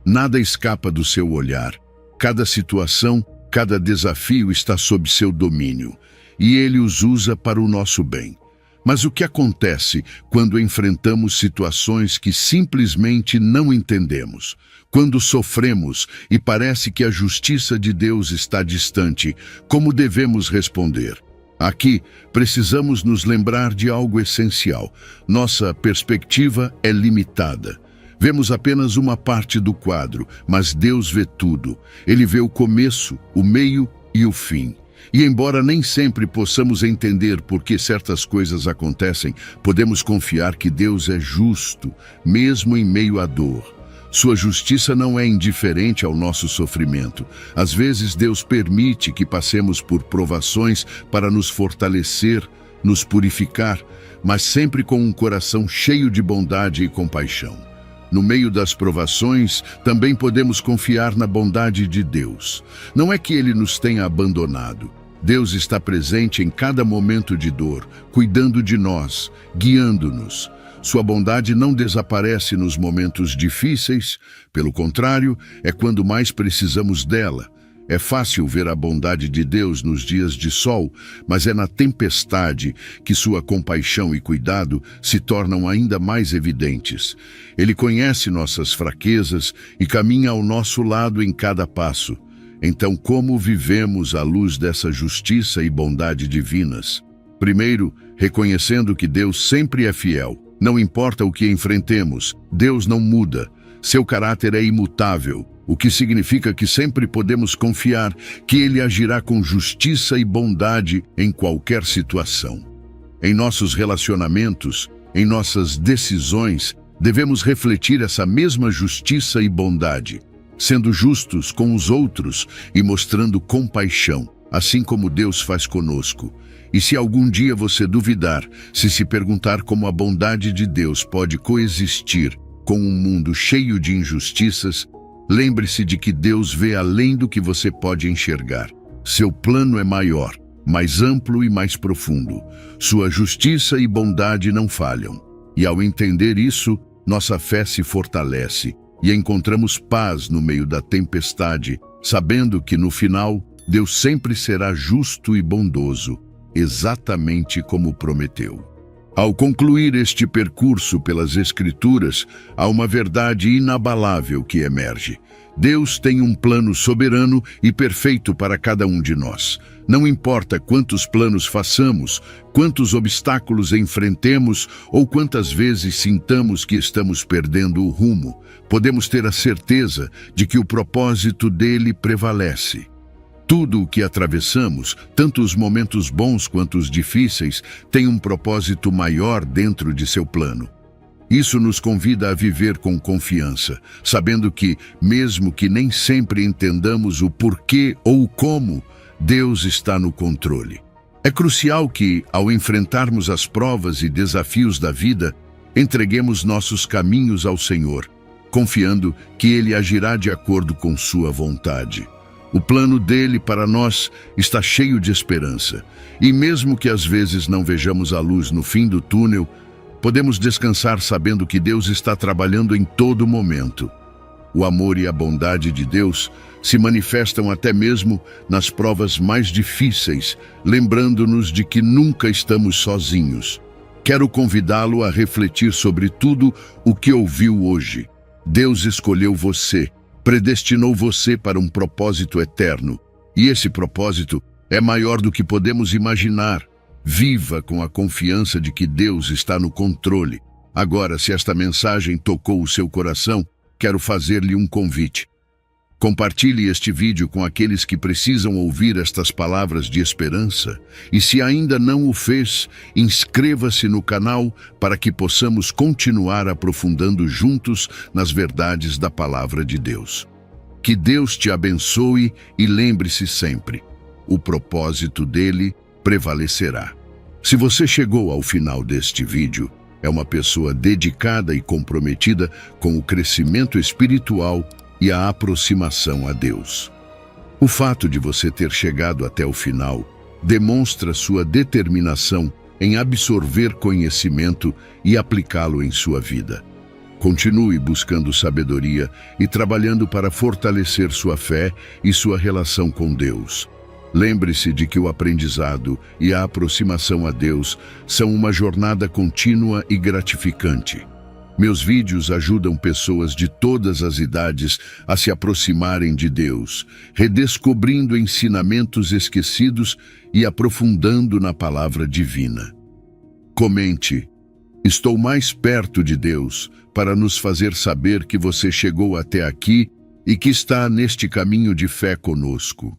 Nada escapa do seu olhar. Cada situação, cada desafio está sob seu domínio, e Ele os usa para o nosso bem. Mas o que acontece quando enfrentamos situações que simplesmente não entendemos? Quando sofremos e parece que a justiça de Deus está distante, como devemos responder? Aqui, precisamos nos lembrar de algo essencial. Nossa perspectiva é limitada. Vemos apenas uma parte do quadro, mas Deus vê tudo. Ele vê o começo, o meio e o fim. E embora nem sempre possamos entender por que certas coisas acontecem, podemos confiar que Deus é justo, mesmo em meio à dor. Sua justiça não é indiferente ao nosso sofrimento. Às vezes Deus permite que passemos por provações para nos fortalecer, nos purificar, mas sempre com um coração cheio de bondade e compaixão. No meio das provações, também podemos confiar na bondade de Deus. Não é que Ele nos tenha abandonado. Deus está presente em cada momento de dor, cuidando de nós, guiando-nos. Sua bondade não desaparece nos momentos difíceis, pelo contrário, é quando mais precisamos dela. É fácil ver a bondade de Deus nos dias de sol, mas é na tempestade que sua compaixão e cuidado se tornam ainda mais evidentes. Ele conhece nossas fraquezas e caminha ao nosso lado em cada passo. Então, como vivemos à luz dessa justiça e bondade divinas? Primeiro, reconhecendo que Deus sempre é fiel. Não importa o que enfrentemos, Deus não muda. Seu caráter é imutável, o que significa que sempre podemos confiar que Ele agirá com justiça e bondade em qualquer situação. Em nossos relacionamentos, em nossas decisões, devemos refletir essa mesma justiça e bondade, sendo justos com os outros e mostrando compaixão, assim como Deus faz conosco. E se algum dia você duvidar, se perguntar como a bondade de Deus pode coexistir com um mundo cheio de injustiças, lembre-se de que Deus vê além do que você pode enxergar. Seu plano é maior, mais amplo e mais profundo. Sua justiça e bondade não falham. E ao entender isso, nossa fé se fortalece e encontramos paz no meio da tempestade, sabendo que no final, Deus sempre será justo e bondoso, exatamente como prometeu. Ao concluir este percurso pelas Escrituras, há uma verdade inabalável que emerge. Deus tem um plano soberano e perfeito para cada um de nós. Não importa quantos planos façamos, quantos obstáculos enfrentemos ou quantas vezes sintamos que estamos perdendo o rumo, podemos ter a certeza de que o propósito dele prevalece. Tudo o que atravessamos, tanto os momentos bons quanto os difíceis, tem um propósito maior dentro de seu plano. Isso nos convida a viver com confiança, sabendo que, mesmo que nem sempre entendamos o porquê ou o como, Deus está no controle. É crucial que, ao enfrentarmos as provas e desafios da vida, entreguemos nossos caminhos ao Senhor, confiando que Ele agirá de acordo com sua vontade. O plano dele para nós está cheio de esperança, e mesmo que às vezes não vejamos a luz no fim do túnel, podemos descansar sabendo que Deus está trabalhando em todo momento. O amor e a bondade de Deus se manifestam até mesmo nas provas mais difíceis, lembrando-nos de que nunca estamos sozinhos. Quero convidá-lo a refletir sobre tudo o que ouviu hoje. Deus escolheu você, predestinou você para um propósito eterno, e esse propósito é maior do que podemos imaginar. Viva com a confiança de que Deus está no controle. Agora, se esta mensagem tocou o seu coração, quero fazer-lhe um convite. Compartilhe este vídeo com aqueles que precisam ouvir estas palavras de esperança. E se ainda não o fez, inscreva-se no canal para que possamos continuar aprofundando juntos nas verdades da Palavra de Deus. Que Deus te abençoe e lembre-se sempre, o propósito dele prevalecerá. Se você chegou ao final deste vídeo, é uma pessoa dedicada e comprometida com o crescimento espiritual e a aproximação a Deus. O fato de você ter chegado até o final demonstra sua determinação em absorver conhecimento e aplicá-lo em sua vida. Continue buscando sabedoria e trabalhando para fortalecer sua fé e sua relação com Deus. Lembre-se de que o aprendizado e a aproximação a Deus são uma jornada contínua e gratificante. Meus vídeos ajudam pessoas de todas as idades a se aproximarem de Deus, redescobrindo ensinamentos esquecidos e aprofundando na palavra divina. Comente: estou mais perto de Deus, para nos fazer saber que você chegou até aqui e que está neste caminho de fé conosco.